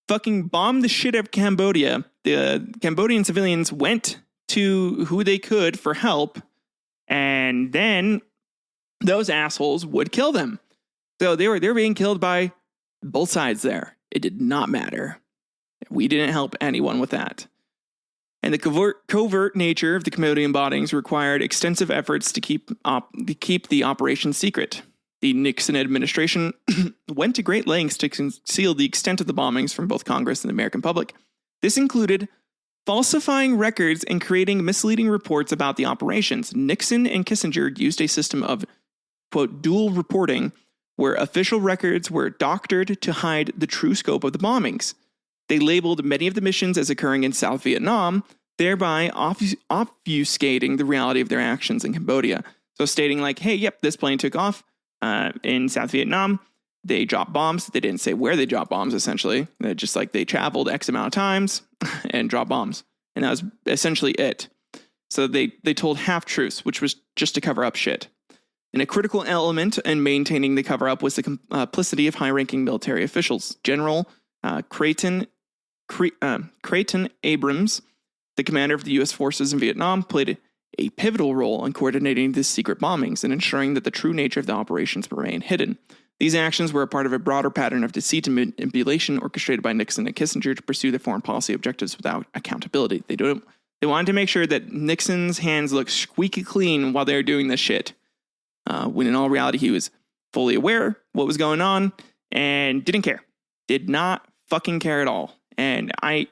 fucking bombed the shit out of Cambodia, the Cambodian civilians went to who they could for help, and then those assholes would kill them. So they were being killed by both sides there. It did not matter. We didn't help anyone with that. And the covert nature of the Cambodian bombings required extensive efforts to keep the operation secret. The Nixon administration went to great lengths to conceal the extent of the bombings from both Congress and the American public. This included falsifying records and creating misleading reports about the operations. Nixon and Kissinger used a system of, quote, dual reporting, where official records were doctored to hide the true scope of the bombings. They labeled many of the missions as occurring in South Vietnam, thereby obfuscating the reality of their actions in Cambodia. So stating like, hey, yep, this plane took off in South Vietnam. They dropped bombs. They didn't say where they dropped bombs, essentially. They're just like they traveled X amount of times and dropped bombs. And that was essentially it. So they told half-truths, which was just to cover up shit. And a critical element in maintaining the cover-up was the complicity of high-ranking military officials. General Creighton Abrams, the commander of the U.S. forces in Vietnam, played a pivotal role in coordinating these secret bombings and ensuring that the true nature of the operations remained hidden. These actions were a part of a broader pattern of deceit and manipulation orchestrated by Nixon and Kissinger to pursue their foreign policy objectives without accountability. They wanted to make sure that Nixon's hands looked squeaky clean while they were doing this shit, when in all reality he was fully aware what was going on and didn't care. Did not fucking care at all. And I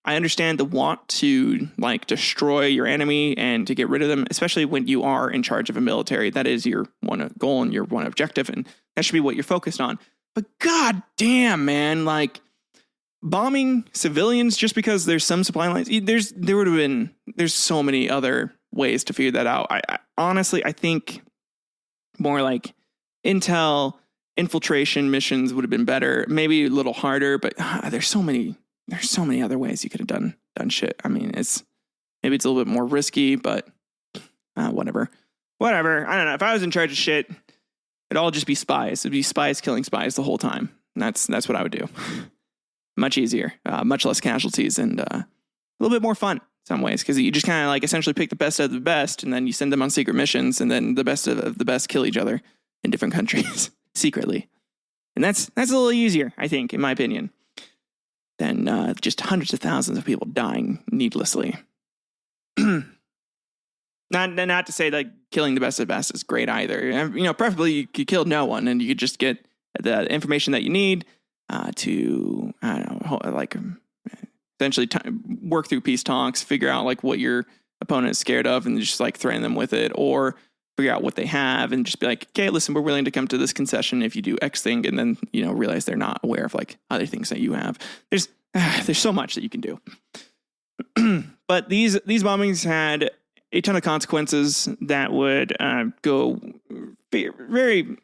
understand the want to like destroy your enemy and to get rid of them, especially when you are in charge of a military. That is your one goal and your one objective, and that should be what you're focused on. But god damn, man, like bombing civilians just because there's some supply lines. There's so many other ways to figure that out. I honestly think more like intel infiltration missions would have been better, maybe a little harder, but there's so many other ways you could have done shit. I mean, it's a little bit more risky, but whatever. I don't know. If I was in charge of shit, it'd all just be spies. It'd be spies killing spies the whole time. And that's what I would do. Much easier, much less casualties, and a little bit more fun in some ways, because you just kind of like essentially pick the best of the best, and then you send them on secret missions, and then the best of the best kill each other in different countries secretly. And that's a little easier, I think, in my opinion, than just hundreds of thousands of people dying needlessly. Not to say that killing the best of the best is great either. Preferably you could kill no one and you could just get the information that you need to, I don't know, like essentially work through peace talks, figure out like what your opponent is scared of and just like threaten them with it, or figure out what they have and just be like, okay, listen, we're willing to come to this concession if you do X thing, and then, realize they're not aware of like other things that you have. There's so much that you can do. But these bombings had a ton of consequences that would go very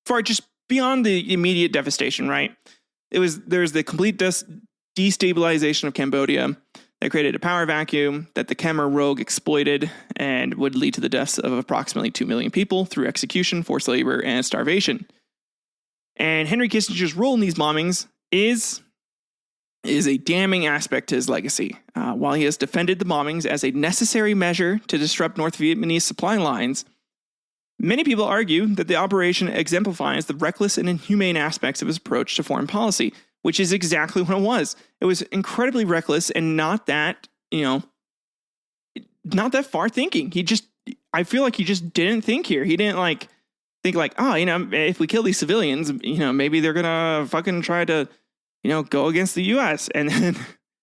far, just beyond the immediate devastation, right? There's the complete destabilization of Cambodia that created a power vacuum that the Khmer Rouge exploited and would lead to the deaths of approximately 2 million people through execution, forced labor, and starvation. And Henry Kissinger's role in these bombings is a damning aspect to his legacy. While he has defended the bombings as a necessary measure to disrupt North Vietnamese supply lines, many people argue that the operation exemplifies the reckless and inhumane aspects of his approach to foreign policy, which is exactly what it was. It was incredibly reckless and not that far thinking. I feel like he just didn't think here. He didn't think if we kill these civilians, maybe they're going to fucking try to, go against the U.S. and then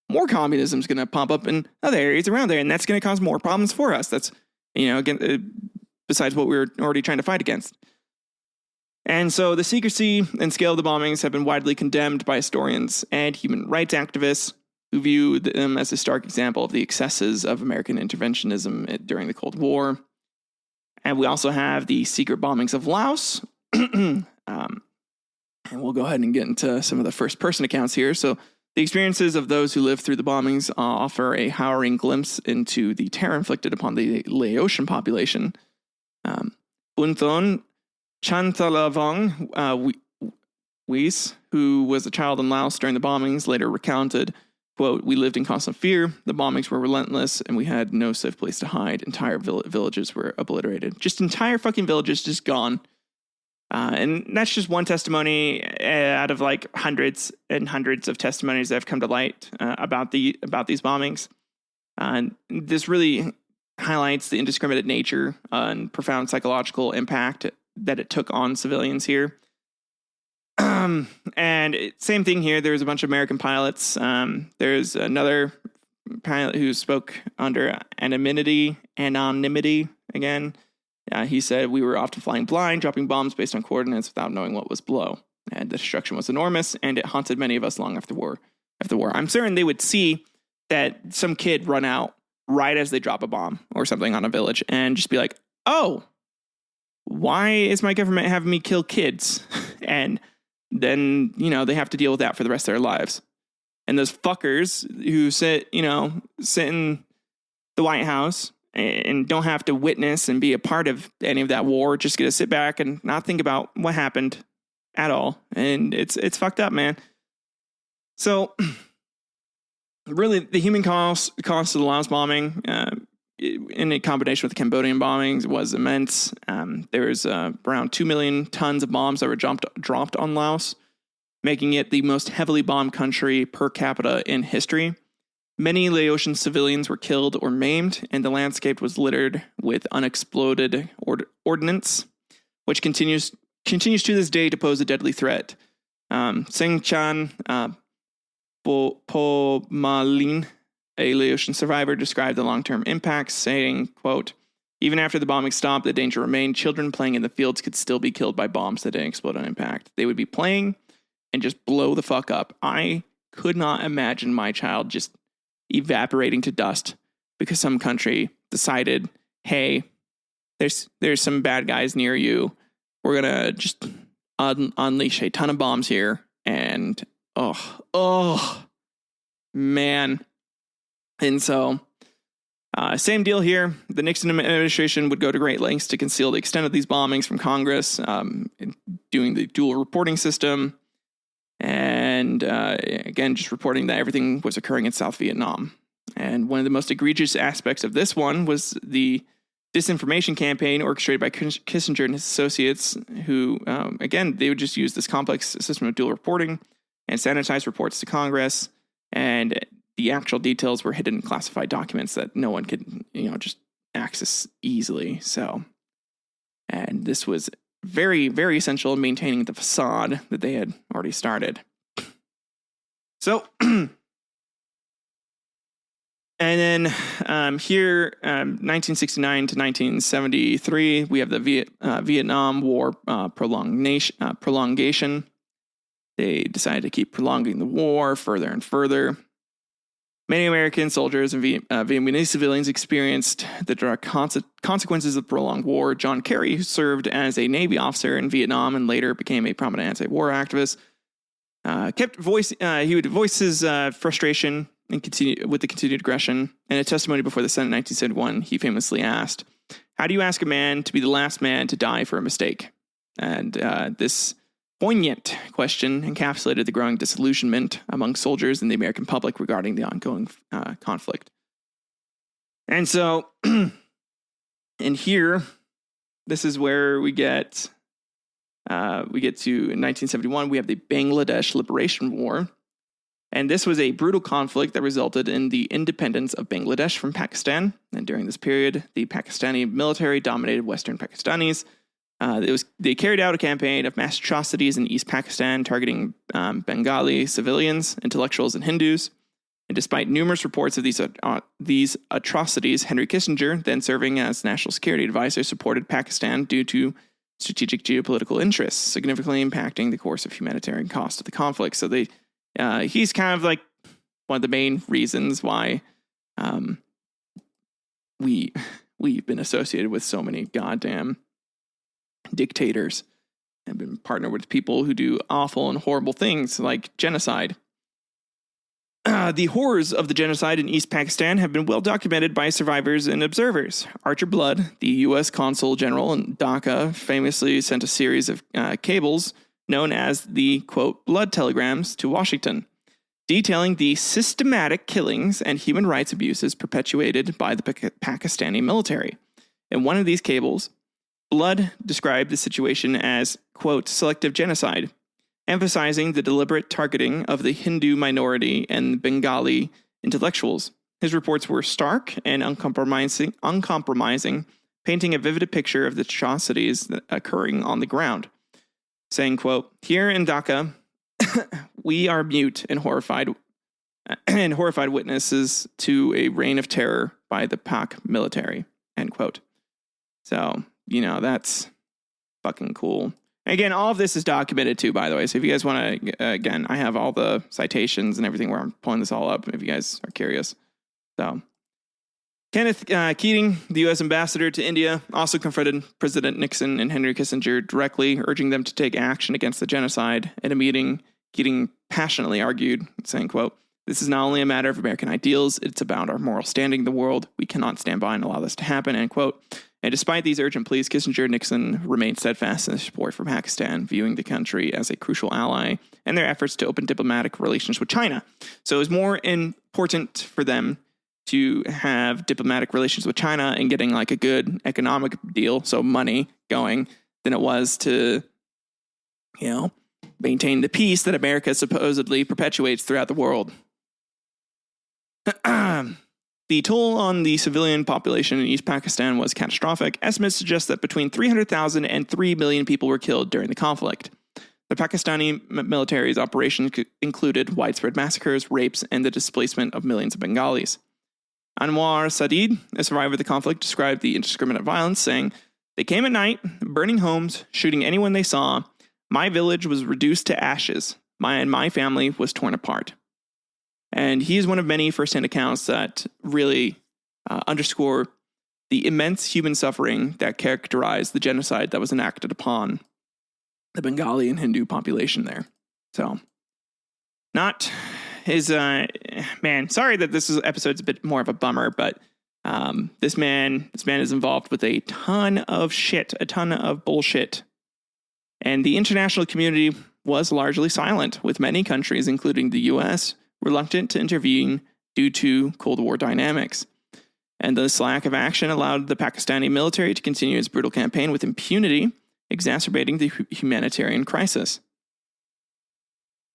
more communism is going to pop up in other areas around there. And that's going to cause more problems for us. That's, again, besides what we were already trying to fight against. And so the secrecy and scale of the bombings have been widely condemned by historians and human rights activists who view them as a stark example of the excesses of American interventionism during the Cold War. And we also have the secret bombings of Laos. And we'll go ahead and get into some of the first-person accounts here. So the experiences of those who lived through the bombings offer a harrowing glimpse into the terror inflicted upon the Laotian population. Bunthon Chantalavong Weiss, who was a child in Laos during the bombings, later recounted, quote, "We lived in constant fear. The bombings were relentless, and we had no safe place to hide. Entire villages were obliterated. Just entire fucking villages just gone." And that's just one testimony out of like hundreds and hundreds of testimonies that have come to light about these bombings. And this really highlights the indiscriminate nature and profound psychological impact that it took on civilians here. Same thing here. There's a bunch of American pilots. There's another pilot who spoke under anonymity again. He said, "We were often flying blind, dropping bombs based on coordinates without knowing what was below. And the destruction was enormous, and it haunted many of us long after war. I'm certain they would see that some kid run out right as they drop a bomb or something on a village and just be like, oh, why is my government having me kill kids?" And then, they have to deal with that for the rest of their lives. And those fuckers who sit in the White House and don't have to witness and be a part of any of that war, just get to sit back and not think about what happened at all. And it's fucked up, man. So really the human cost of the Laos bombing, in a combination with the Cambodian bombings, was immense. There was around 2 million tons of bombs that were dropped on Laos, making it the most heavily bombed country per capita in history. Many Laotian civilians were killed or maimed, and the landscape was littered with unexploded ordnance, which continues to this day to pose a deadly threat. Seng Chan Po Malin, a Laotian survivor, described the long-term impacts, saying, quote, "Even after the bombing stopped, the danger remained. Children playing in the fields could still be killed by bombs that didn't explode on impact. They would be playing and just blow the fuck up. I could not imagine my child just evaporating to dust because some country decided, hey, there's some bad guys near you. We're going to just unleash a ton of bombs here." And, oh, man. And so, same deal here. The Nixon administration would go to great lengths to conceal the extent of these bombings from Congress, doing the dual reporting system. And again, just reporting that everything was occurring in South Vietnam. And one of the most egregious aspects of this one was the disinformation campaign orchestrated by Kissinger and his associates, who, again, they would just use this complex system of dual reporting and sanitize reports to Congress. And the actual details were hidden in classified documents that no one could, just access easily. So, and this was very, very essential in maintaining the facade that they had already started. So, And then here, 1969 to 1973, we have the Vietnam War prolongation. They decided to keep prolonging the war further and further. Many American soldiers and Vietnamese civilians experienced the direct consequences of the prolonged war. John Kerry, who served as a Navy officer in Vietnam and later became a prominent anti-war activist, he would voice his frustration and continue with the continued aggression. In a testimony before the Senate in 1971, he famously asked, "How do you ask a man to be the last man to die for a mistake?" And this poignant question encapsulated the growing disillusionment among soldiers and the American public regarding the ongoing conflict. And so, in here, this is where we get to 1971. We have the Bangladesh Liberation War. And this was a brutal conflict that resulted in the independence of Bangladesh from Pakistan. And during this period, the Pakistani military dominated Western Pakistanis. They carried out a campaign of mass atrocities in East Pakistan, targeting Bengali civilians, intellectuals, and Hindus. And despite numerous reports of these atrocities, Henry Kissinger, then serving as National Security Advisor, supported Pakistan due to strategic geopolitical interests, significantly impacting the course of humanitarian cost of the conflict. So he's kind of like one of the main reasons why we've been associated with so many goddamn dictators and been partnered with people who do awful and horrible things like genocide. The horrors of the genocide in East Pakistan have been well documented by survivors and observers. Archer Blood, the U.S. Consul General in Dhaka, famously sent a series of cables known as the, quote, blood telegrams to Washington, detailing the systematic killings and human rights abuses perpetuated by the Pakistani military. In one of these cables, Blood described the situation as, quote, selective genocide, emphasizing the deliberate targeting of the Hindu minority and Bengali intellectuals. His reports were stark and uncompromising, painting a vivid picture of the atrocities occurring on the ground, saying, quote, here in Dhaka, we are mute and horrified witnesses to a reign of terror by the Pak military, end quote. So, that's fucking cool. Again, all of this is documented too, by the way. So if you guys want to, again, I have all the citations and everything where I'm pulling this all up if you guys are curious. So Kenneth Keating, the U.S. ambassador to India, also confronted President Nixon and Henry Kissinger directly, urging them to take action against the genocide. In a meeting, Keating passionately argued, saying, quote, this is not only a matter of American ideals, it's about our moral standing in the world. We cannot stand by and allow this to happen, end quote. And despite these urgent pleas, Kissinger and Nixon remained steadfast in their support for Pakistan, viewing the country as a crucial ally in their efforts to open diplomatic relations with China. So it was more important for them to have diplomatic relations with China and getting like a good economic deal, so money going, than it was to, maintain the peace that America supposedly perpetuates throughout the world. The toll on the civilian population in East Pakistan was catastrophic. Estimates suggest that between 300,000 and 3 million people were killed during the conflict. The Pakistani military's operations included widespread massacres, rapes, and the displacement of millions of Bengalis. Anwar Sadid, a survivor of the conflict, described the indiscriminate violence, saying, they came at night, burning homes, shooting anyone they saw. My village was reduced to ashes. My family was torn apart. And he is one of many firsthand accounts that really underscore the immense human suffering that characterized the genocide that was enacted upon the Bengali and Hindu population there. So, not his, sorry that this episode's a bit more of a bummer, but this man is involved with a ton of shit, a ton of bullshit. And the international community was largely silent, with many countries, including the U.S., reluctant to intervene due to Cold War dynamics. And this lack of action allowed the Pakistani military to continue its brutal campaign with impunity, exacerbating the humanitarian crisis.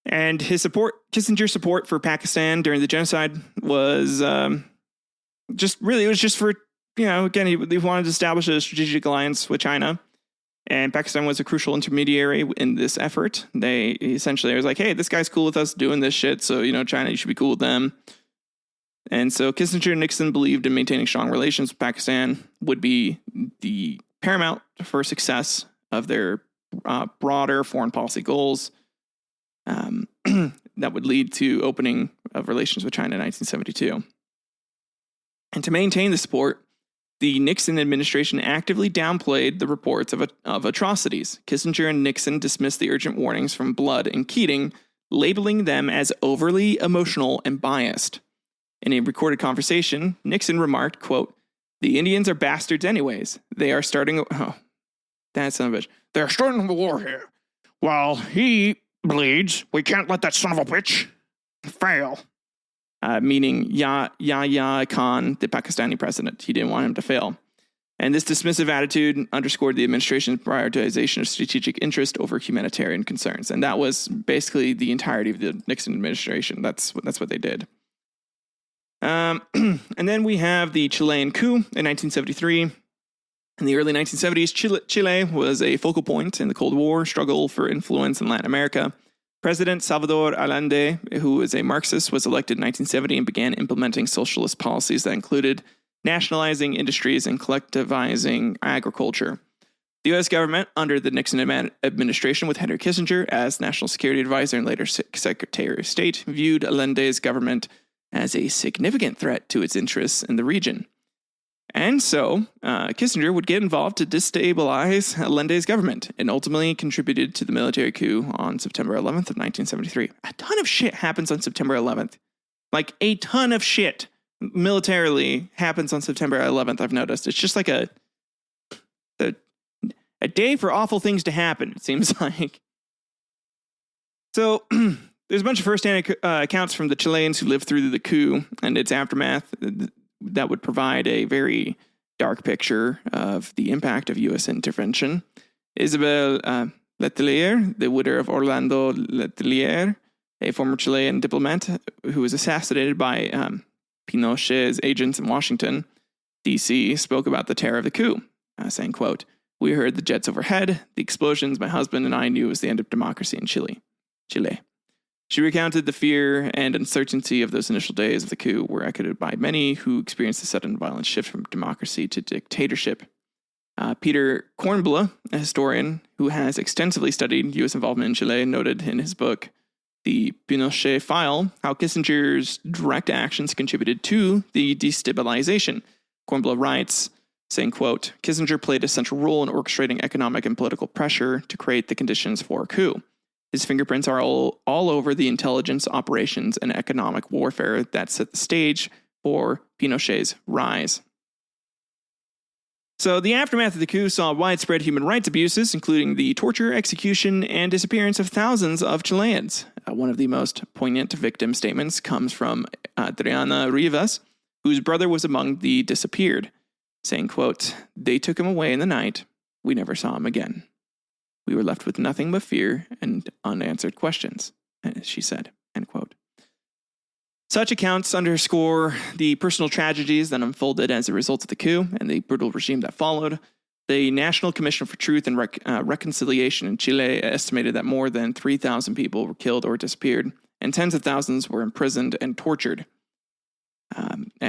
And Kissinger's support for Pakistan during the genocide was just for, again, he wanted to establish a strategic alliance with China. And Pakistan was a crucial intermediary in this effort. They essentially was like, hey, this guy's cool with us doing this shit. So, China, you should be cool with them. And so Kissinger and Nixon believed in maintaining strong relations with Pakistan would be the paramount for success of their broader foreign policy goals that would lead to opening of relations with China in 1972. And to maintain the support, the Nixon administration actively downplayed the reports of atrocities. Kissinger and Nixon dismissed the urgent warnings from Blood and Keating, labeling them as overly emotional and biased. In a recorded conversation, Nixon remarked, quote, "The Indians are bastards anyways. They are starting... Oh, that son of a bitch. They're starting a war here. While he bleeds, we can't let that son of a bitch fail." Meaning Yahya Khan, the Pakistani president. He didn't want him to fail. And this dismissive attitude underscored the administration's prioritization of strategic interest over humanitarian concerns. And that was basically the entirety of the Nixon administration. That's what they did. And then we have the Chilean coup in 1973. In the early 1970s, Chile was a focal point in the Cold War struggle for influence in Latin America. President Salvador Allende, who was a Marxist, was elected in 1970 and began implementing socialist policies that included nationalizing industries and collectivizing agriculture. The U.S. government, under the Nixon administration with Henry Kissinger as National Security Advisor and later Secretary of State, viewed Allende's government as a significant threat to its interests in the region. And so, Kissinger would get involved to destabilize Allende's government and ultimately contributed to the military coup on September 11th of 1973. A ton of shit happens on September 11th. Like, a ton of shit militarily happens on September 11th, I've noticed. It's just like a day for awful things to happen, it seems like. So, there's a bunch of first-hand accounts from the Chileans who lived through the coup and its aftermath that would provide a very dark picture of the impact of U.S. intervention. Isabel Letelier, the widow of Orlando Letelier, a former Chilean diplomat who was assassinated by Pinochet's agents in Washington, D.C., spoke about the terror of the coup, saying, quote, "We heard the jets overhead, the explosions. My husband and I knew it was the end of democracy in Chile. She recounted the fear and uncertainty of those initial days of the coup were echoed by many who experienced a sudden violent shift from democracy to dictatorship. Peter Kornbluh, a historian who has extensively studied U.S. involvement in Chile, noted in his book, The Pinochet File, how Kissinger's direct actions contributed to the destabilization. Kornbluh writes, saying, quote, "Kissinger played a central role in orchestrating economic and political pressure to create the conditions for a coup. His fingerprints are all over the intelligence operations and economic warfare that set the stage for Pinochet's rise." So the aftermath of the coup saw widespread human rights abuses, including the torture, execution, and disappearance of thousands of Chileans. One of the most poignant victim statements comes from Adriana Rivas, whose brother was among the disappeared, saying, quote, "They took him away in the night. We never saw him again. We were left with nothing but fear and unanswered questions," she said, end quote. Such accounts underscore the personal tragedies that unfolded as a result of the coup and the brutal regime that followed. The National Commission for Truth and Reconciliation in Chile estimated that more than 3,000 people were killed or disappeared, and tens of thousands were imprisoned and tortured.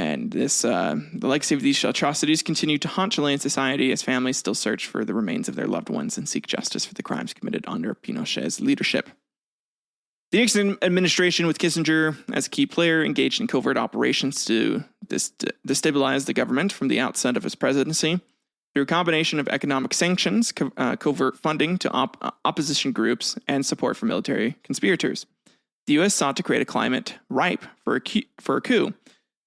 The legacy of these atrocities continue to haunt Chilean society as families still search for the remains of their loved ones and seek justice for the crimes committed under Pinochet's leadership. The Nixon administration, with Kissinger as a key player, engaged in covert operations to destabilize the government from the outset of his presidency. Through a combination of economic sanctions, covert funding to opposition groups, and support for military conspirators, the U.S. sought to create a climate ripe for a coup.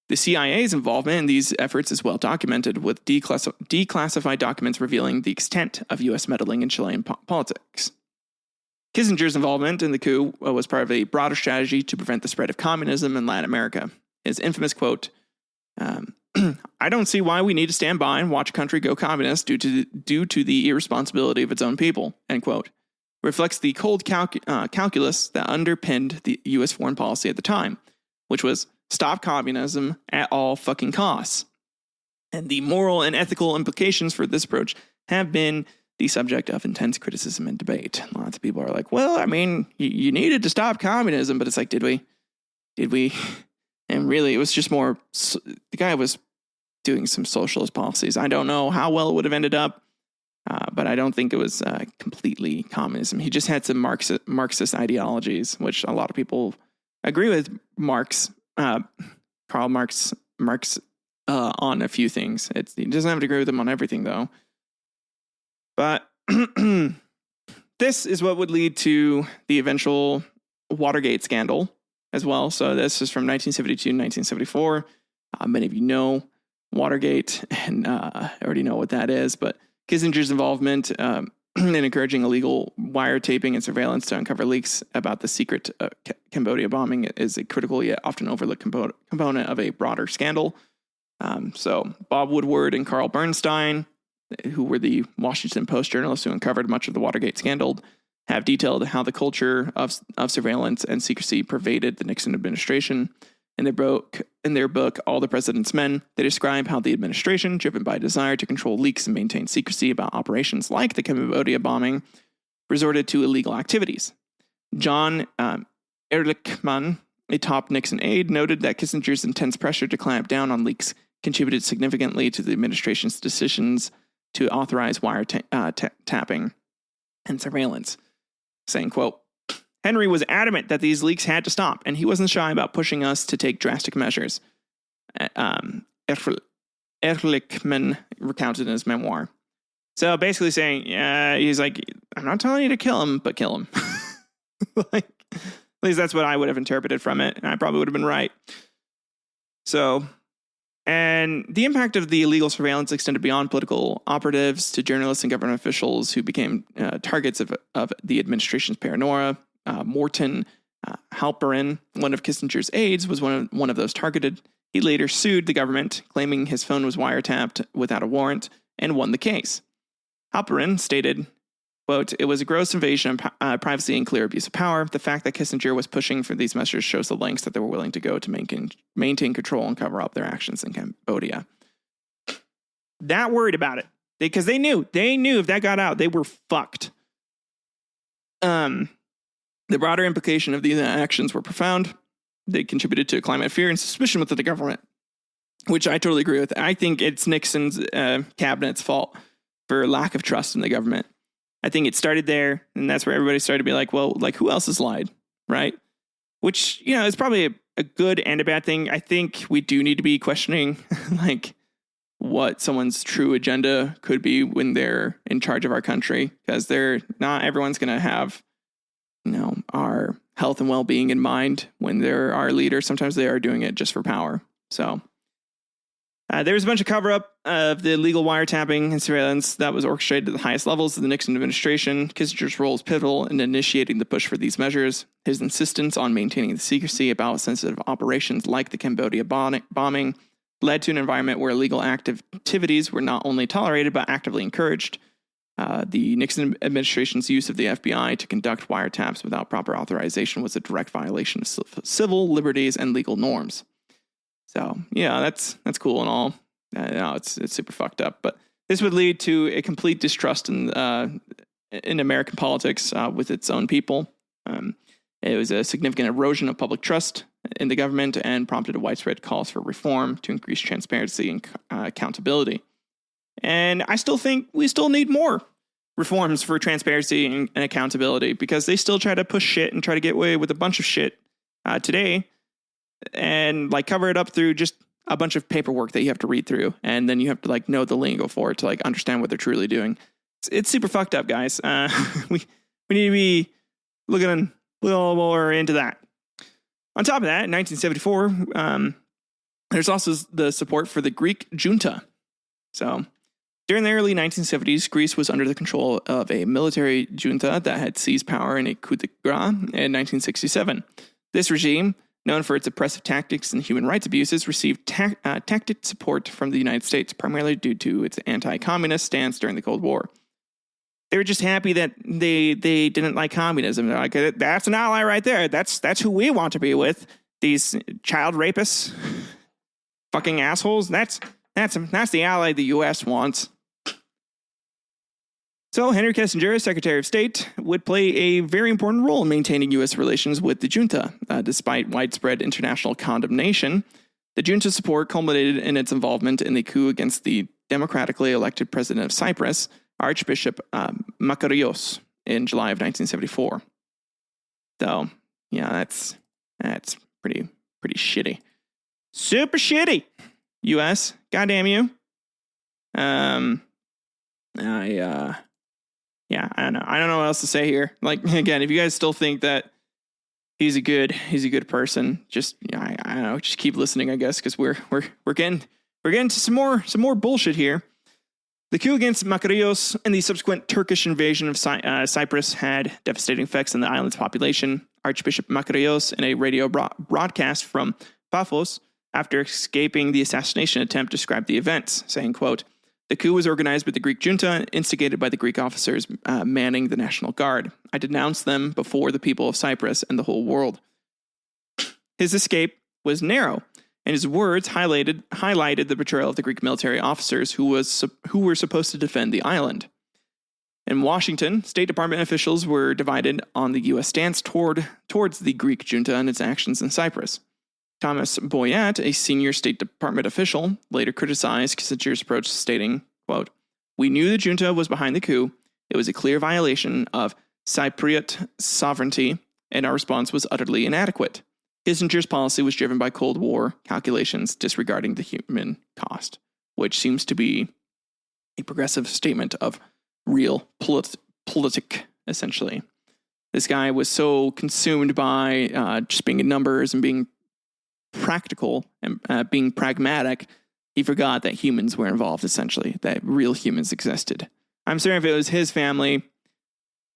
The CIA's involvement in these efforts is well documented, with declassified documents revealing the extent of U.S. meddling in Chilean politics. Kissinger's involvement in the coup was part of a broader strategy to prevent the spread of communism in Latin America. His infamous quote, "I don't see why we need to stand by and watch a country go communist due to the irresponsibility of its own people," end quote, reflects the cold calculus that underpinned the U.S. foreign policy at the time, which was stop communism at all fucking costs. And the moral and ethical implications for this approach have been the subject of intense criticism and debate. Lots of people are like, well, I mean, you needed to stop communism, but it's like, did we? And really, it was just more, the guy was doing some socialist policies. I don't know how well it would have ended up, but I don't think it was completely communism. He just had some Marxist ideologies, which a lot of people agree with Karl Marx on a few things. He doesn't have to agree with him on everything, though. But this is what would lead to the eventual Watergate scandal as well. So this is from 1972 to 1974. Many of you know Watergate and already know what that is, but Kissinger's involvement in encouraging illegal wiretapping and surveillance to uncover leaks about the secret Cambodia bombing is a critical yet often overlooked component of a broader scandal. So Bob Woodward and Carl Bernstein, who were the Washington Post journalists who uncovered much of the Watergate scandal, have detailed how the culture of surveillance and secrecy pervaded the Nixon administration. In their book, All the President's Men, they describe how the administration, driven by a desire to control leaks and maintain secrecy about operations like the Cambodia bombing, resorted to illegal activities. John Ehrlichman, a top Nixon aide, noted that Kissinger's intense pressure to clamp down on leaks contributed significantly to the administration's decisions to authorize wiretapping and surveillance, saying, quote, Henry was adamant that these leaks had to stop, and he wasn't shy about pushing us to take drastic measures. Ehrlichman recounted in his memoir. So basically saying, he's like, I'm not telling you to kill him, but kill him. Like, at least that's what I would have interpreted from it, and I probably would have been right. So, and the impact of the illegal surveillance extended beyond political operatives to journalists and government officials who became targets of the administration's paranoia. Morton Halperin, one of Kissinger's aides, was one of those targeted. He later sued the government, claiming his phone was wiretapped without a warrant, and won the case. Halperin stated, quote, it was a gross invasion of privacy and clear abuse of power. The fact that Kissinger was pushing for these measures shows the lengths that they were willing to go to maintain control and cover up their actions in Cambodia. Not worried about it, because they knew if that got out, they were fucked. The broader implication of these actions were profound. They contributed to a climate of fear and suspicion within the government, which I totally agree with. I think it's Nixon's cabinet's fault for lack of trust in the government. I think it started there, and that's where everybody started to be like, well, like, who else has lied, right? Which, you know, is probably a good and a bad thing. I think we do need to be questioning, like, what someone's true agenda could be when they're in charge of our country, because not everyone's going to have, you know, our health and well-being in mind when they're our leader. Sometimes they are doing it just for power. So there was a bunch of cover-up of the illegal wiretapping and surveillance that was orchestrated at the highest levels of the Nixon administration. Kissinger's role is pivotal in initiating the push for these measures. His insistence on maintaining the secrecy about sensitive operations like the Cambodia bombing led to an environment where illegal activities were not only tolerated but actively encouraged. The Nixon administration's use of the FBI to conduct wiretaps without proper authorization was a direct violation of civil liberties and legal norms. So, yeah, that's cool and all. No, it's super fucked up. But this would lead to a complete distrust in American politics with its own people. It was a significant erosion of public trust in the government and prompted a widespread calls for reform to increase transparency and accountability. And I still think we still need more reforms for transparency and accountability, because they still try to push shit and try to get away with a bunch of shit today, and like cover it up through just a bunch of paperwork that you have to read through, and then you have to like know the lingo for it to like understand what they're truly doing. It's super fucked up, guys. We need to be looking a little more into that. On top of that, in 1974, there's also the support for the Greek junta. So during the early 1970s, Greece was under the control of a military junta that had seized power in a coup d'etat in 1967. This regime, known for its oppressive tactics and human rights abuses, received tacit support from the United States, primarily due to its anti-communist stance during the Cold War. They were just happy that they didn't like communism. They're like, that's an ally right there. That's who we want to be with. These child rapists, fucking assholes. That's the ally the U.S. wants. So Henry Kissinger, as Secretary of State, would play a very important role in maintaining U.S. relations with the junta. Despite widespread international condemnation, the junta's support culminated in its involvement in the coup against the democratically elected president of Cyprus, Archbishop Makarios, in July of 1974. So, yeah, that's pretty shitty. Super shitty. U.S., goddamn you. Yeah, I don't know. I don't know what else to say here. Like, again, if you guys still think that he's a good person, just I don't know, just keep listening, I guess, because we're getting to some more bullshit here. The coup against Makarios and the subsequent Turkish invasion of Cyprus had devastating effects on the island's population. Archbishop Makarios, in a radio broadcast from Paphos after escaping the assassination attempt, described the events, saying, quote, "The coup was organized by the Greek junta and instigated by the Greek officers manning the National Guard. I denounced them before the people of Cyprus and the whole world." His escape was narrow, and his words highlighted the betrayal of the Greek military officers who were supposed to defend the island. In Washington, State Department officials were divided on the U.S. stance towards the Greek junta and its actions in Cyprus. Thomas Boyett, a senior State Department official, later criticized Kissinger's approach, stating, quote, "We knew the junta was behind the coup. It was a clear violation of Cypriot sovereignty, and our response was utterly inadequate. Kissinger's policy was driven by Cold War calculations, disregarding the human cost," which seems to be a progressive statement of real politic, essentially. This guy was so consumed by just being in numbers and being practical and being pragmatic, he forgot that humans were involved, essentially, that real humans existed. I'm certain if it was his family,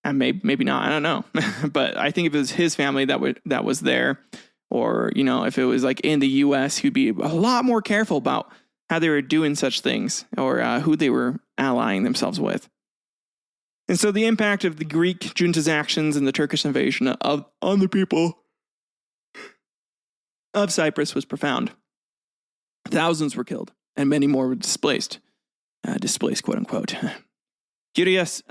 and maybe not, I don't know, but I think if it was his family that was there, or, you know, if it was like in the U.S., he'd be a lot more careful about how they were doing such things, or who they were allying themselves with. And so the impact of the Greek junta's actions and the Turkish invasion on the people of Cyprus was profound. Thousands were killed, and many more were displaced, quote unquote. Kyriakos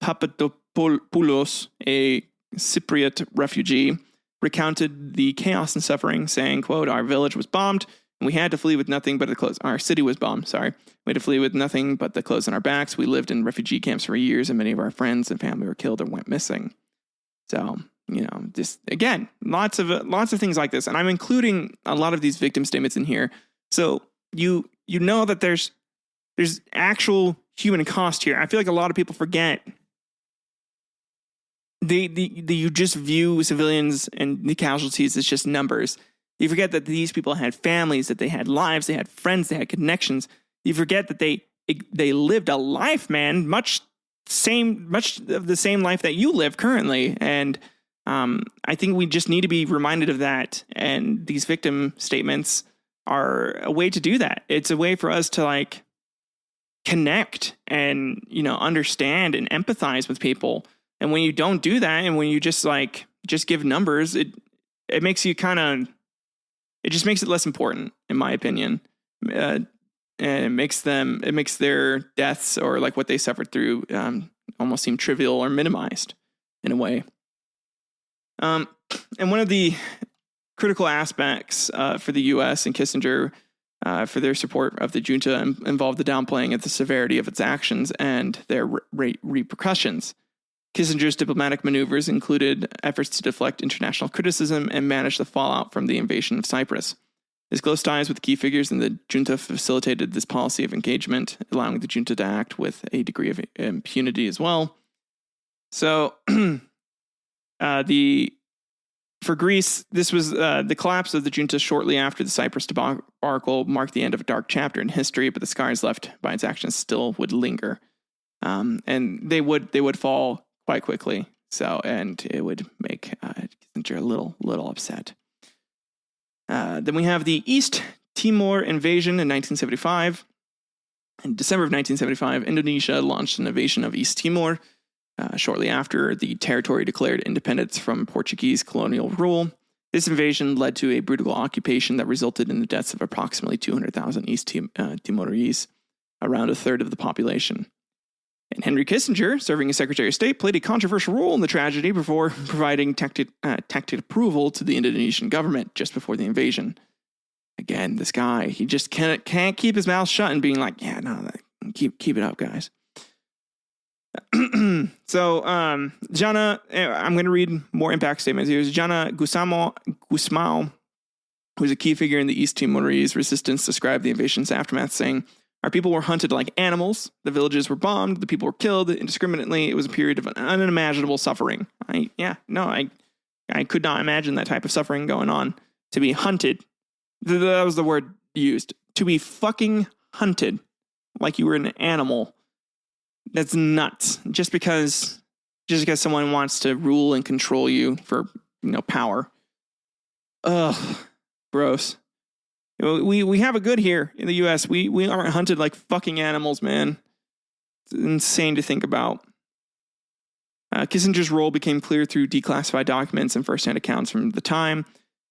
Papadopoulos, a Cypriot refugee, recounted the chaos and suffering, saying, quote, "Our village was bombed, and we had to flee with nothing but the clothes." Our city was bombed, sorry. "We had to flee with nothing but the clothes on our backs. We lived in refugee camps for years, and many of our friends and family were killed or went missing." So, you know, just again, lots of things like this, and I'm including a lot of these victim statements in here, so you know that there's actual human cost here. I feel like a lot of people forget. You just view civilians and the casualties as just numbers. You forget that these people had families, that they had lives, they had friends, they had connections. You forget that they lived a life, man, much of the same life that you live currently, and I think we just need to be reminded of that, and these victim statements are a way to do that. It's a way for us to like connect and, you know, understand and empathize with people. And when you don't do that, and when you just give numbers, it makes you it just makes it less important, in my opinion. And it makes their deaths or like what they suffered through almost seem trivial or minimized in a way. And one of the critical aspects for the U.S. and Kissinger for their support of the junta involved the downplaying of the severity of its actions and their repercussions. Kissinger's diplomatic maneuvers included efforts to deflect international criticism and manage the fallout from the invasion of Cyprus. His close ties with key figures in the junta facilitated this policy of engagement, allowing the junta to act with a degree of impunity as well. So, for Greece, this was the collapse of the junta shortly after the Cyprus debacle marked the end of a dark chapter in history, but the scars left by its actions still would linger, and they would fall quite quickly. So, and it would make Kissinger a little upset. Then we have the East Timor invasion in 1975. In December of 1975, Indonesia launched an invasion of East Timor. Shortly after, the territory declared independence from Portuguese colonial rule. This invasion led to a brutal occupation that resulted in the deaths of approximately 200,000 East Timorese, around a third of the population. And Henry Kissinger, serving as Secretary of State, played a controversial role in the tragedy before providing tacit approval to the Indonesian government just before the invasion. Again, this guy, he just can't keep his mouth shut and being like, yeah, no, keep it up, guys. So, Jana, I'm going to read more impact statements. Here's Jana Gusmao, who's a key figure in the East Timorese resistance, described the invasion's aftermath, saying, "Our people were hunted like animals. The villages were bombed. The people were killed indiscriminately. It was a period of unimaginable suffering." I could not imagine that type of suffering going on. To be hunted. That was the word used. To be fucking hunted like you were an animal. That's nuts. Just because someone wants to rule and control you for, power. Ugh. Gross. We have it good here in the U.S. We aren't hunted like fucking animals, man. It's insane to think about. Kissinger's role became clear through declassified documents and first-hand accounts from the time.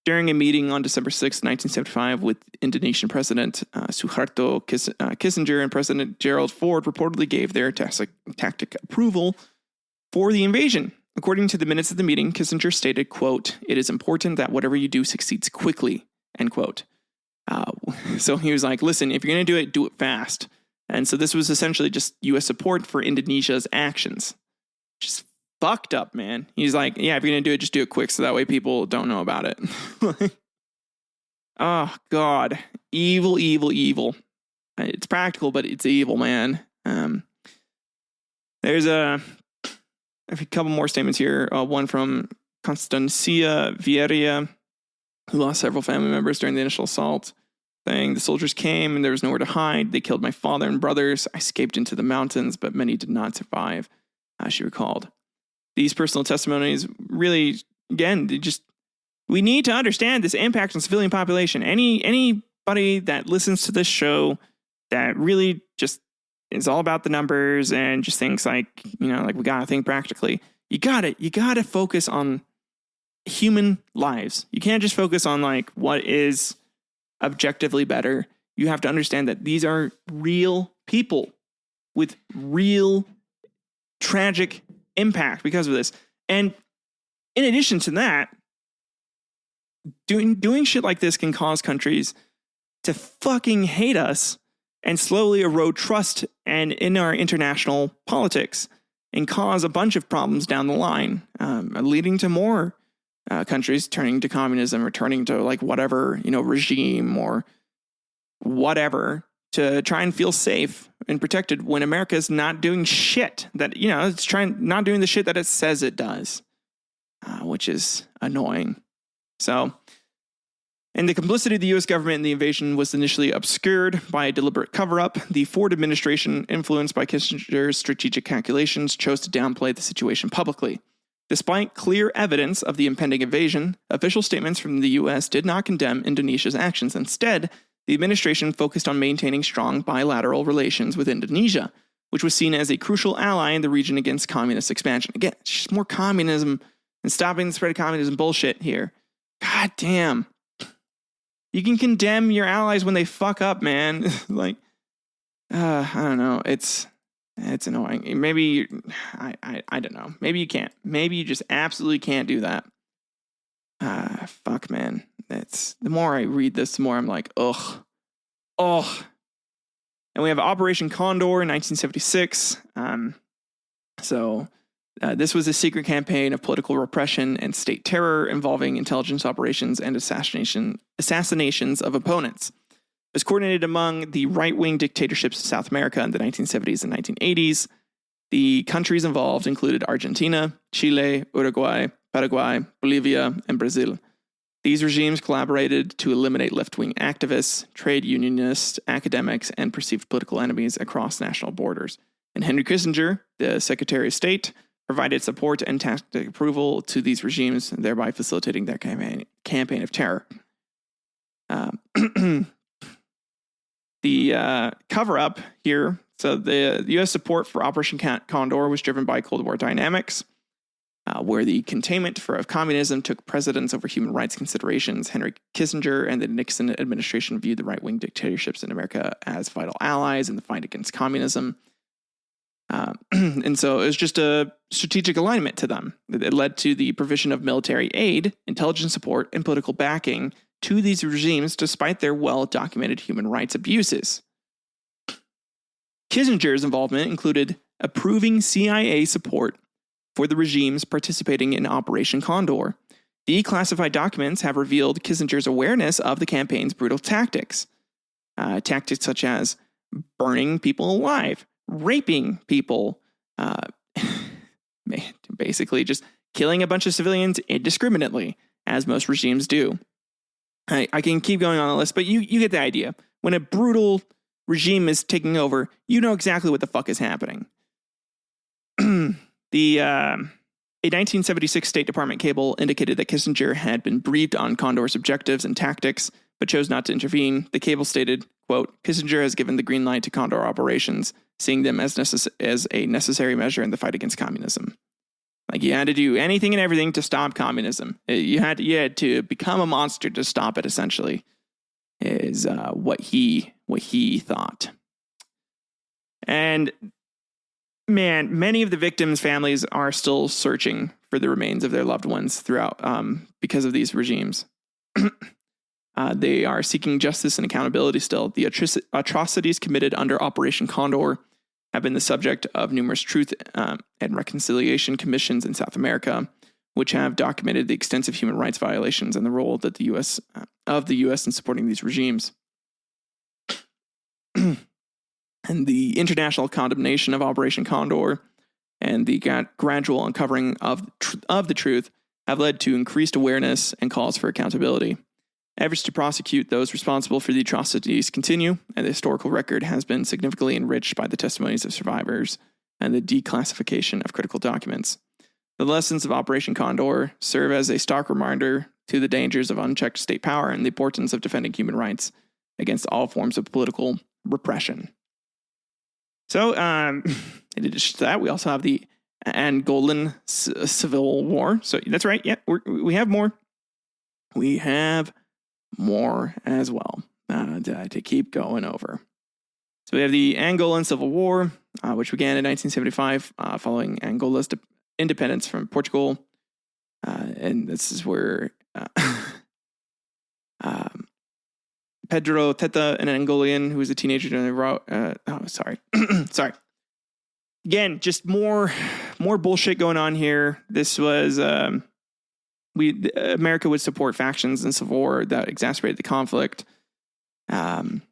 During a meeting on December 6, 1975, with Indonesian President Suharto, Kissinger and President Gerald Ford reportedly gave their tactic approval for the invasion. According to the minutes of the meeting, Kissinger stated, quote, "It is important that whatever you do succeeds quickly," end quote. So he was like, listen, if you're going to do it fast. And so this was essentially just U.S. support for Indonesia's actions. Just fucked up, man. He's like, yeah, if you're going to do it, just do it quick so that way people don't know about it. Oh, God. Evil, evil, evil. It's practical, but it's evil, man. There's a couple more statements here. One from Constancia Vieira, who lost several family members during the initial assault, saying, "The soldiers came and there was nowhere to hide. They killed my father and brothers. I escaped into the mountains, but many did not survive," she recalled. These personal testimonies really, again, we need to understand this impact on civilian population. Anybody that listens to this show that really just is all about the numbers and just thinks like we got to think practically, you got to focus on human lives. You can't just focus on like what is objectively better. You have to understand that these are real people with real tragic impact because of this. And in addition to that, doing shit like this can cause countries to fucking hate us and slowly erode trust and in our international politics and cause a bunch of problems down the line, leading to more countries turning to communism or turning to like whatever, regime or whatever to try and feel safe and protected when America is not doing shit that, it's not doing the shit that it says it does, which is annoying. So, and the complicity of the U.S. government in the invasion was initially obscured by a deliberate cover-up. The Ford administration, influenced by Kissinger's strategic calculations, chose to downplay the situation publicly. Despite clear evidence of the impending invasion, official statements from the U.S. did not condemn Indonesia's actions. Instead, the administration focused on maintaining strong bilateral relations with Indonesia, which was seen as a crucial ally in the region against communist expansion. Again, it's just more communism and stopping the spread of communism bullshit here. God damn. You can condemn your allies when they fuck up, man. I don't know. It's annoying. Maybe, I don't know. Maybe you can't. Maybe you just absolutely can't do that. Fuck, man. The more I read this, the more I'm like, ugh. And we have Operation Condor in 1976. This was a secret campaign of political repression and state terror involving intelligence operations and assassinations of opponents. It was coordinated among the right-wing dictatorships of South America in the 1970s and 1980s. The countries involved included Argentina, Chile, Uruguay, Paraguay, Bolivia, and Brazil. These regimes collaborated to eliminate left-wing activists, trade unionists, academics, and perceived political enemies across national borders. And Henry Kissinger, the Secretary of State, provided support and tactic approval to these regimes, thereby facilitating their campaign of terror. The cover-up here, so the U.S. support for Operation Condor was driven by Cold War dynamics, where the containment of communism took precedence over human rights considerations. Henry Kissinger and the Nixon administration viewed the right-wing dictatorships in America as vital allies in the fight against communism. And so it was just a strategic alignment to them. It led to the provision of military aid, intelligence support, and political backing to these regimes despite their well-documented human rights abuses. Kissinger's involvement included approving CIA support for the regimes participating in Operation Condor. Declassified documents have revealed Kissinger's awareness of the campaign's brutal tactics. Tactics such as burning people alive, raping people, basically just killing a bunch of civilians indiscriminately, as most regimes do. I can keep going on the list, but you get the idea. When a brutal regime is taking over, you know exactly what the fuck is happening. A 1976 State Department cable indicated that Kissinger had been briefed on Condor's objectives and tactics, but chose not to intervene. The cable stated, quote, Kissinger has given the green light to Condor operations, seeing them as a necessary measure in the fight against communism. Like, you had to do anything and everything to stop communism. You had to become a monster to stop it, essentially, is what he thought. And man, many of the victims' families are still searching for the remains of their loved ones throughout because of these regimes. They are seeking justice and accountability still. The atrocities committed under Operation Condor have been the subject of numerous truth and reconciliation commissions in South America, which have documented the extensive human rights violations and the role that the U.S. in supporting these regimes. And the international condemnation of Operation Condor and the gradual uncovering of the truth have led to increased awareness and calls for accountability. Efforts to prosecute those responsible for the atrocities continue, and the historical record has been significantly enriched by the testimonies of survivors and the declassification of critical documents. The lessons of Operation Condor serve as a stark reminder to the dangers of unchecked state power and the importance of defending human rights against all forms of political repression. So, in addition to that, we also have the Angolan Civil War. So that's right. Yeah, we have more. We have more as well to keep going over. So we have the Angolan Civil War, which began in 1975 following Angola's independence from Portugal. And this is where Pedro Teta, an Angolan who was a teenager during the sorry. Again, just more bullshit going on here. This was America would support factions in civil war that exacerbated the conflict. And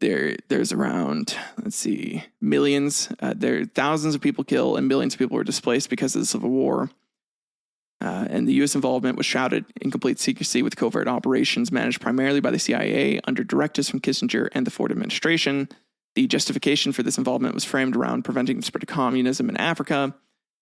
there's around, millions. There thousands of people killed and millions of people were displaced because of the civil war. And the U.S. involvement was shrouded in complete secrecy with covert operations managed primarily by the CIA under directives from Kissinger and the Ford administration. The justification for this involvement was framed around preventing the spread of communism in Africa,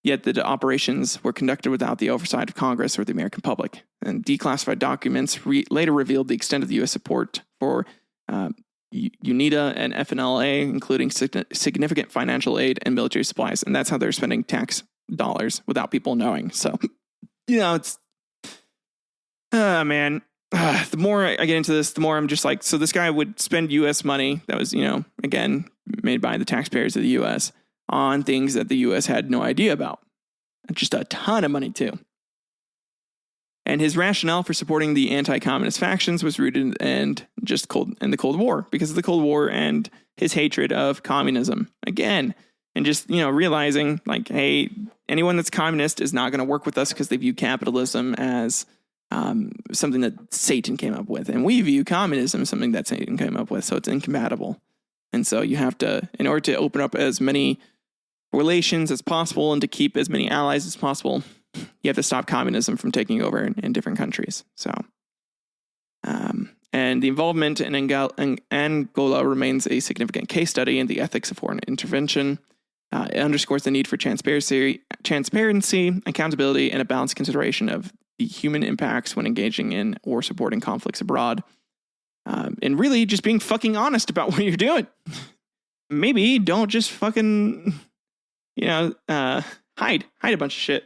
yet the operations were conducted without the oversight of Congress or the American public. And declassified documents later revealed the extent of the U.S. support for UNITA and FNLA, including significant financial aid and military supplies. And that's how they're spending tax dollars without people knowing. So, it's, man, the more I get into this, the more I'm just like, so this guy would spend U.S. money that was, again, made by the taxpayers of the U.S. on things that the U.S. had no idea about. Just a ton of money, too. And his rationale for supporting the anti-communist factions was rooted in the Cold War, because of the Cold War and his hatred of communism. Again, and just, realizing, like, hey, anyone that's communist is not going to work with us because they view capitalism as something that Satan came up with. And we view communism as something that Satan came up with, so it's incompatible. And so you have to, in order to open up as many relations as possible and to keep as many allies as possible, you have to stop communism from taking over in different countries. So, and the involvement in Angola remains a significant case study in the ethics of foreign intervention. It underscores the need for transparency, accountability, and a balanced consideration of the human impacts when engaging in or supporting conflicts abroad. And really just being fucking honest about what you're doing. Maybe don't just fucking, hide a bunch of shit.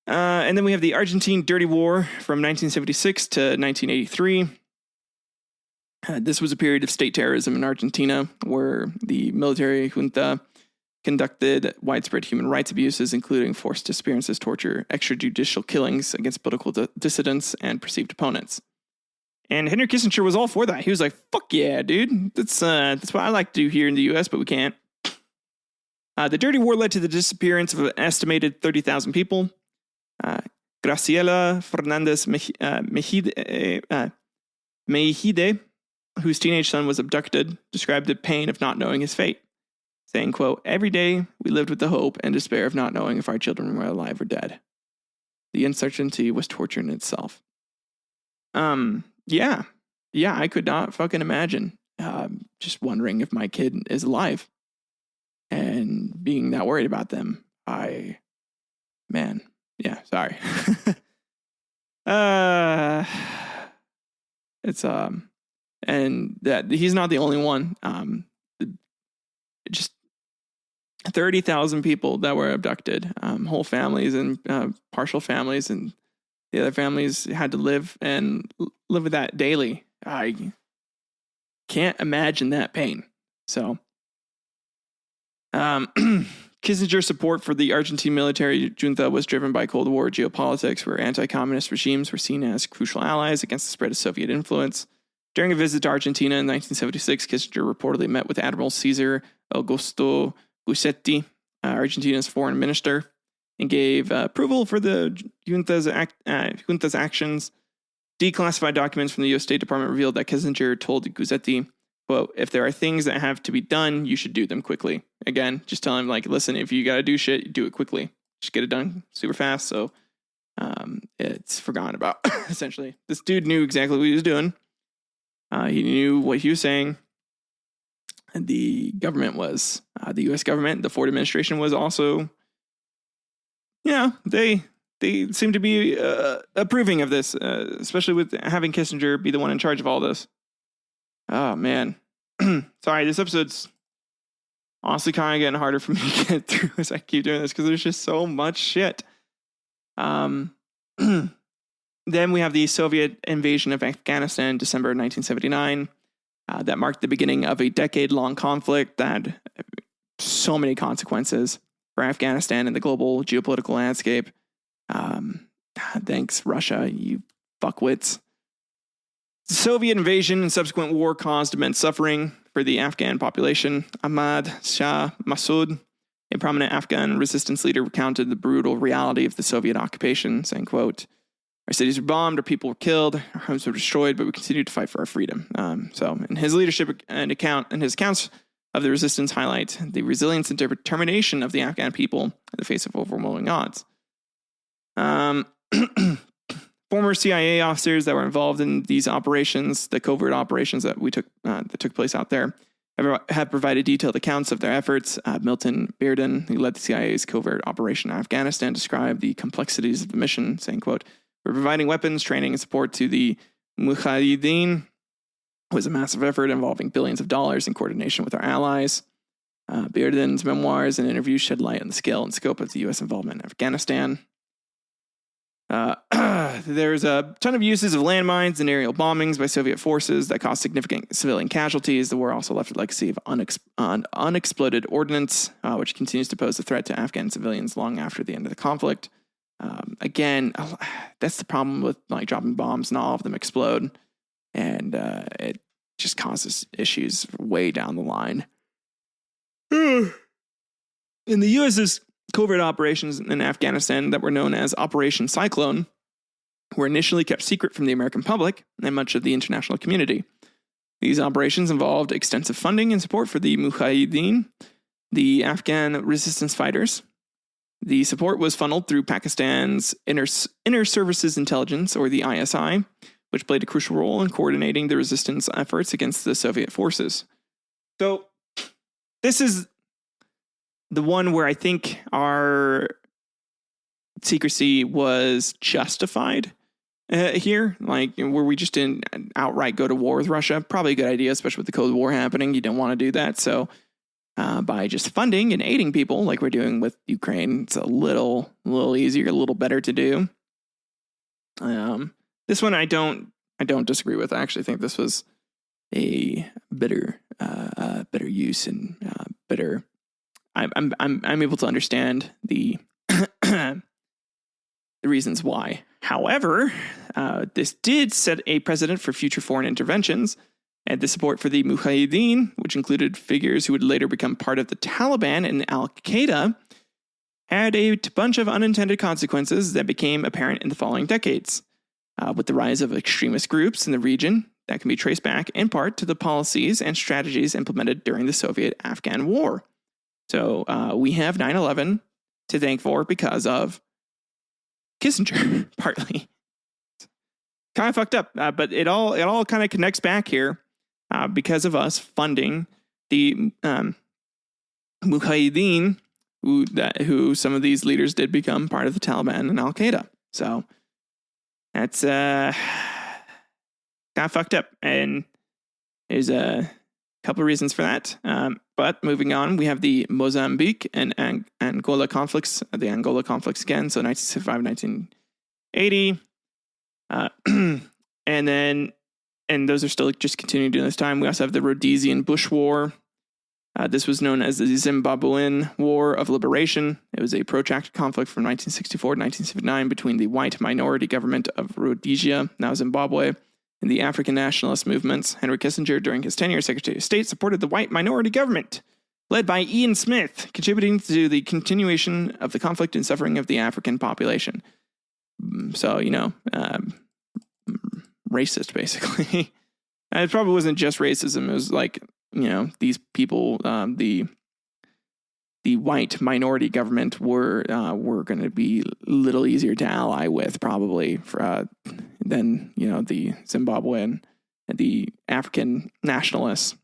And then we have the Argentine Dirty War from 1976 to 1983. This was a period of state terrorism in Argentina where the military junta conducted widespread human rights abuses, including forced disappearances, torture, extrajudicial killings against political dissidents and perceived opponents. And Henry Kissinger was all for that. He was like, fuck yeah, dude. That's what I like to do here in the U.S., but we can't. The Dirty War led to the disappearance of an estimated 30,000 people. Graciela Fernandez Mejide, whose teenage son was abducted, described the pain of not knowing his fate, saying, quote, "Every day we lived with the hope and despair of not knowing if our children were alive or dead. The uncertainty was torture in itself." Yeah, I could not fucking imagine just wondering if my kid is alive and being that worried about them. Sorry. It's and that he's not the only one. Just 30,000 people that were abducted, whole families and partial families, and the other families had to live with that daily. I can't imagine that pain. So, Kissinger's support for the Argentine military junta was driven by Cold War geopolitics, where anti-communist regimes were seen as crucial allies against the spread of Soviet influence. During a visit to Argentina in 1976, Kissinger reportedly met with Admiral Cesar Augusto Gusetti, Argentina's foreign minister, and gave approval for the junta's actions. Declassified documents from the U.S. State Department revealed that Kissinger told Gusetti, quote, "If there are things that have to be done, you should do them quickly." Again, just tell him, like, listen, if you got to do shit, do it quickly. Just get it done super fast. So it's forgotten about, essentially. This dude knew exactly what he was doing. He knew what he was saying. And the government was, the U.S. government, the Ford administration was also, they seem to be approving of this, especially with having Kissinger be the one in charge of all this. Oh, man. Sorry, this episode's honestly kind of getting harder for me to get through as I keep doing this because there's just so much shit. Then we have the Soviet invasion of Afghanistan, December 1979. That marked the beginning of a decade-long conflict that had so many consequences for Afghanistan and the global geopolitical landscape. Thanks, Russia, you fuckwits. The Soviet invasion and subsequent war caused immense suffering for the Afghan population. Ahmad Shah Massoud, a prominent Afghan resistance leader, recounted the brutal reality of the Soviet occupation, saying, quote, "Our cities were bombed, our people were killed, our homes were destroyed, but we continued to fight for our freedom." So in his leadership and his accounts of the resistance highlight the resilience and determination of the Afghan people in the face of overwhelming odds. Former CIA officers that were involved in these operations, the covert operations that took place out there, have provided detailed accounts of their efforts. Milton Bearden, who led the CIA's covert operation in Afghanistan, described the complexities of the mission, saying, quote, "We're providing weapons, training, and support to the Mujahideen. It was a massive effort involving billions of dollars in coordination with our allies." Bearden's memoirs and interviews shed light on the scale and scope of the U.S. involvement in Afghanistan. There's a ton of uses of landmines and aerial bombings by Soviet forces that caused significant civilian casualties. The war also left a legacy of unexploded ordnance, which continues to pose a threat to Afghan civilians long after the end of the conflict. Again, that's the problem with like dropping bombs. Not all of them explode, and it just causes issues way down the line. In the U.S.'s covert operations in Afghanistan that were known as Operation Cyclone were initially kept secret from the American public and much of the international community. These operations involved extensive funding and support for the Mujahideen, the Afghan resistance fighters. The support was funneled through Pakistan's Inner Services Intelligence, or the ISI, which played a crucial role in coordinating the resistance efforts against the Soviet forces. So, this is the one where I think our secrecy was justified here, like where we just didn't outright go to war with Russia. Probably a good idea, especially with the Cold War happening. You don't want to do that. So by just funding and aiding people like we're doing with Ukraine, it's a little easier, a little better to do. This one I don't disagree with. I actually think this was better use and better. I'm able to understand the the reasons why. However, this did set a precedent for future foreign interventions, and the support for the Mujahideen, which included figures who would later become part of the Taliban and Al Qaeda, had a bunch of unintended consequences that became apparent in the following decades, with the rise of extremist groups in the region that can be traced back in part to the policies and strategies implemented during the Soviet-Afghan War. So we have 9/11 to thank for because of Kissinger, partly. Kind of fucked up, but it all kind of connects back here because of us funding the Mujahideen, who some of these leaders did become part of the Taliban and Al Qaeda. So that's kind of fucked up, and there's a couple of reasons for that. But moving on, we have the Mozambique and Angola conflicts. The Angola conflicts again, so 1965, 1980. And those are still just continuing during this time. We also have the Rhodesian Bush War. This was known as the Zimbabwean War of Liberation. It was a protracted conflict from 1964 to 1979 between the white minority government of Rhodesia, now Zimbabwe, and the African nationalist movements. Henry Kissinger, during his tenure as Secretary of State, supported the white minority government, led by Ian Smith, contributing to the continuation of the conflict and suffering of the African population. So, racist, basically. It probably wasn't just racism. It was like, these people, the white minority government were going to be a little easier to ally with, probably, than the Zimbabwean and the African nationalists.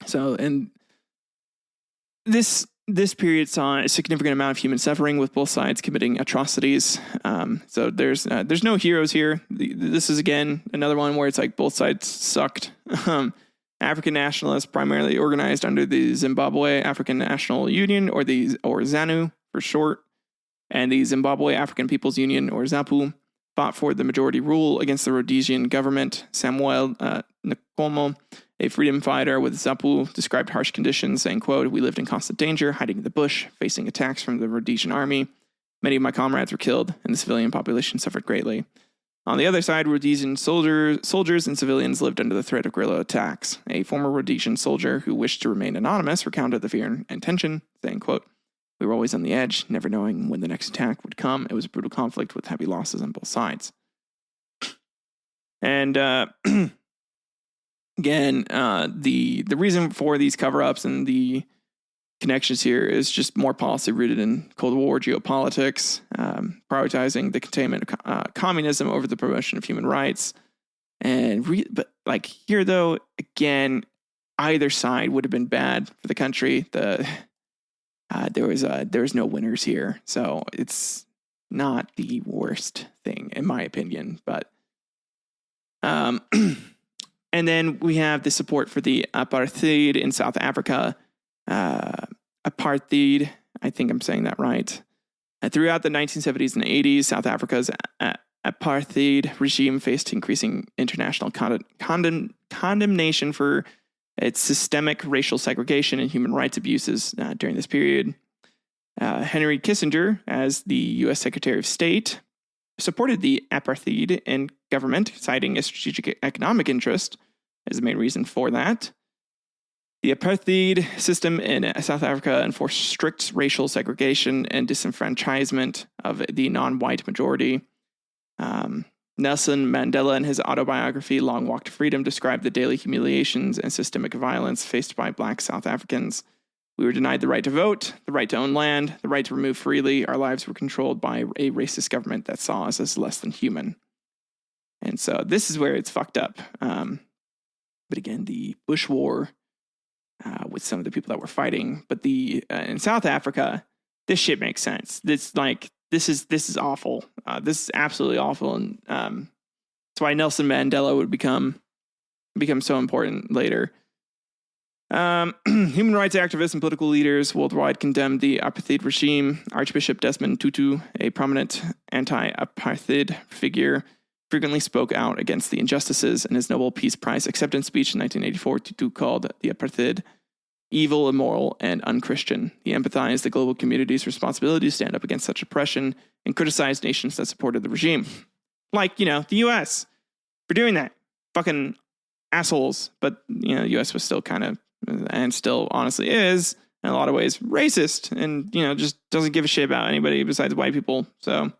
So, and this period saw a significant amount of human suffering, with both sides committing atrocities. So there's no heroes here. This is again another one where it's like both sides sucked. African nationalists, primarily organized under the Zimbabwe African National Union, or ZANU for short, and the Zimbabwe African People's Union, or ZAPU, fought for the majority rule against the Rhodesian government. Samuel Nkomo, a freedom fighter with ZAPU, described harsh conditions, saying, quote, "We lived in constant danger, hiding in the bush, facing attacks from the Rhodesian army. Many of my comrades were killed, and the civilian population suffered greatly. On the other side, Rhodesian soldiers and civilians lived under the threat of guerrilla attacks. A former Rhodesian soldier who wished to remain anonymous recounted the fear and tension, saying, quote, "We were always on the edge, never knowing when the next attack would come. It was a brutal conflict with heavy losses on both sides." And again, the reason for these cover-ups and the connections here is just more policy rooted in Cold War geopolitics, prioritizing the containment of communism over the promotion of human rights. But like here, though, again, either side would have been bad for the country. There was no winners here, so it's not the worst thing in my opinion. But and then we have the support for the apartheid in South Africa. Apartheid, I think I'm saying that right. Throughout the 1970s and 80s, South Africa's apartheid regime faced increasing international condemnation for its systemic racial segregation and human rights abuses during this period. Henry Kissinger, as the U.S. Secretary of State, supported the apartheid in government, citing a strategic economic interest as the main reason for that. The apartheid system in South Africa enforced strict racial segregation and disenfranchisement of the non-white majority. Nelson Mandela, in his autobiography, Long Walk to Freedom, described the daily humiliations and systemic violence faced by Black South Africans. We were denied the right to vote, the right to own land, the right to remove freely. Our lives were controlled by a racist government that saw us as less than human. And so this is where it's fucked up. But again, the Bush War, with some of the people that were fighting, but in South Africa, this shit makes sense. This is awful. This is absolutely awful, and that's why Nelson Mandela would become so important later. Human rights activists and political leaders worldwide condemned the apartheid regime. Archbishop Desmond Tutu, a prominent anti-apartheid figure, frequently spoke out against the injustices, and his Nobel Peace Prize acceptance speech in 1984 Tutu called the apartheid evil, immoral, and unchristian. He empathized the global community's responsibility to stand up against such oppression and criticized nations that supported the regime. Like, the U.S. for doing that. Fucking assholes. But, the U.S. was still kind of, and still honestly is, in a lot of ways, racist and, just doesn't give a shit about anybody besides white people. So,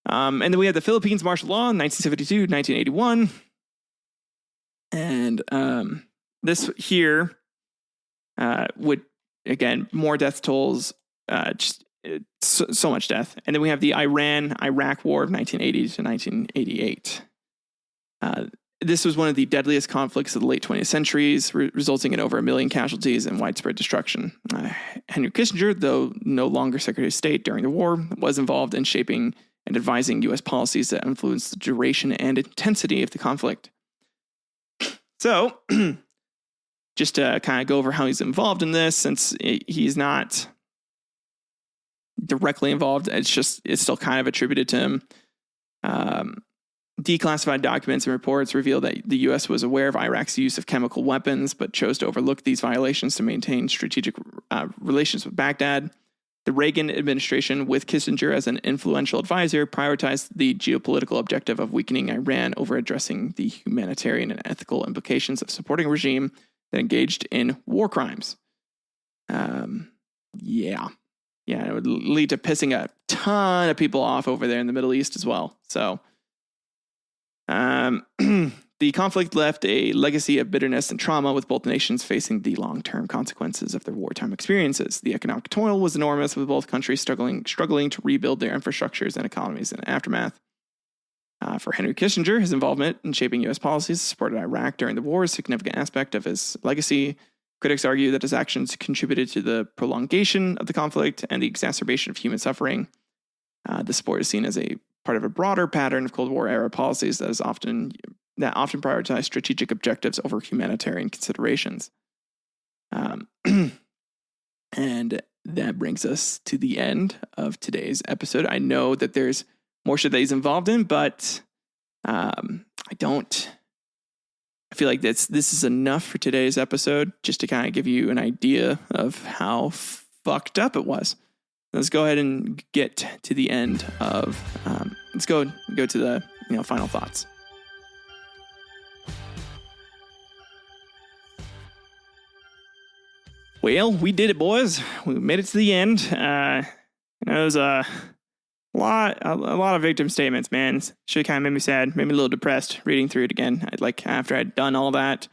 and then we had the Philippines martial law in 1972, 1981. And this here would, again, more death tolls, just so much death. And then we have the Iran-Iraq War of 1980 to 1988. This was one of the deadliest conflicts of the late 20th centuries, resulting in over 1 million casualties and widespread destruction. Henry Kissinger, though no longer Secretary of State during the war, was involved in shaping and advising U.S. policies that influenced the duration and intensity of the conflict. So, just to kind of go over how he's involved in this, since he's not directly involved, it's still kind of attributed to him. Declassified documents and reports reveal that the U.S. was aware of Iraq's use of chemical weapons, but chose to overlook these violations to maintain strategic relations with Baghdad. The Reagan administration, with Kissinger as an influential advisor, prioritized the geopolitical objective of weakening Iran over addressing the humanitarian and ethical implications of supporting a regime that engaged in war crimes. Yeah, it would lead to pissing a ton of people off over there in the Middle East as well. So, the conflict left a legacy of bitterness and trauma, with both nations facing the long-term consequences of their wartime experiences. The economic toil was enormous, with both countries struggling to rebuild their infrastructures and economies in the aftermath. For Henry Kissinger, his involvement in shaping U.S. policies that supported Iraq during the war is a significant aspect of his legacy. Critics argue that his actions contributed to the prolongation of the conflict and the exacerbation of human suffering. The support is seen as a part of a broader pattern of Cold War era policies that often prioritize strategic objectives over humanitarian considerations. And that brings us to the end of today's episode. I know that there's more shit that he's involved in, but I feel like this is enough for today's episode, just to kind of give you an idea of how fucked up it was. Let's go ahead and get to the end of, let's go to the final thoughts. Well, we did it, boys. We made it to the end. It was a lot of victim statements, man. Should kind of made me sad, made me a little depressed reading through it again. After I'd done all that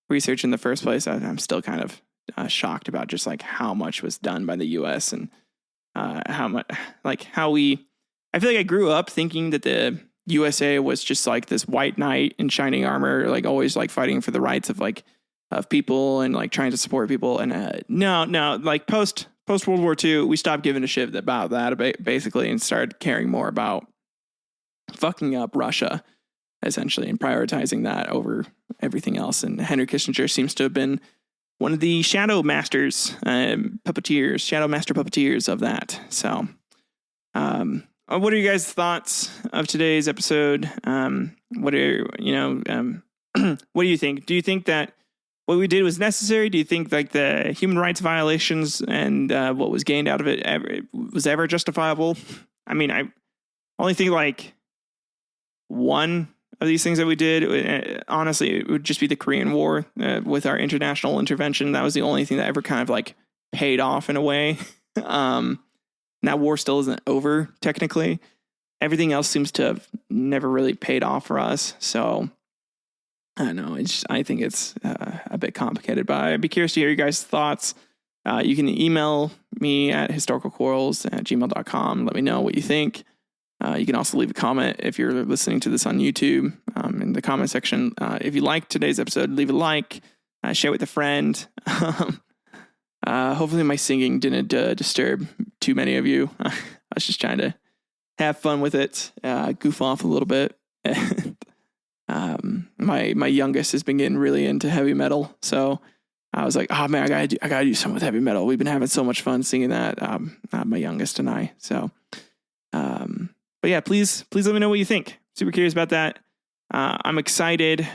research in the first place, I'm still kind of shocked about just like how much was done by the U.S. and how much, like how I feel like I grew up thinking that the USA was just like this white knight in shining armor, like always like fighting for the rights of people and like trying to support people. And no, like post World War II, we stopped giving a shit about that basically and started caring more about fucking up Russia essentially and prioritizing that over everything else. And Henry Kissinger seems to have been one of the shadow master puppeteers of that. So, what are you guys' thoughts of today's episode? What do you think? Do you think that what we did was necessary? Do you think like the human rights violations and what was gained out of it was ever justifiable? I mean, I only think like one of these things that we did, honestly, it would just be the Korean War with our international intervention. That was the only thing that ever kind of like paid off in a way. That war still isn't over technically. Everything else seems to have never really paid off for us. So I don't know. I think it's a bit complicated, but I'd be curious to hear your guys' thoughts. You can email me at historicalquarrels@gmail.com. Let me know what you think. You can also leave a comment if you're listening to this on YouTube in the comment section. If you liked today's episode, leave a like, share with a friend. Hopefully my singing didn't disturb too many of you. I was just trying to have fun with it, goof off a little bit. My youngest has been getting really into heavy metal, so I was like, oh man, I gotta do something with heavy metal. We've been having so much fun singing that, my youngest and I. So, but yeah, please let me know what you think. super curious about that. I'm excited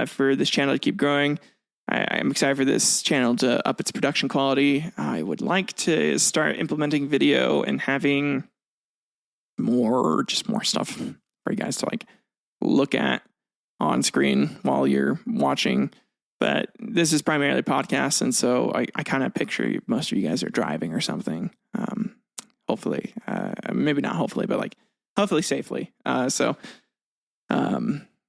for this channel to keep growing. I'm excited for this channel to up its production quality. I would like to start implementing video and having more stuff for you guys to like look at on screen while you're watching. But this is primarily podcasts, and so I kind of picture most of you guys are driving or something. Hopefully, maybe not hopefully, but like hopefully safely.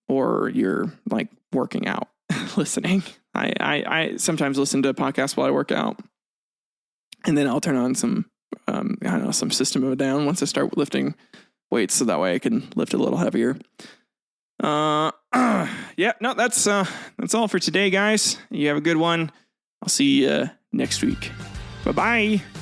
Or you're like working out, listening. I sometimes listen to a podcast while I work out, and then I'll turn on some some System of a Down once I start lifting weights, so that way I can lift a little heavier. Yeah, no, that's all for today, guys. You have a good one. I'll see you next week. Bye-bye.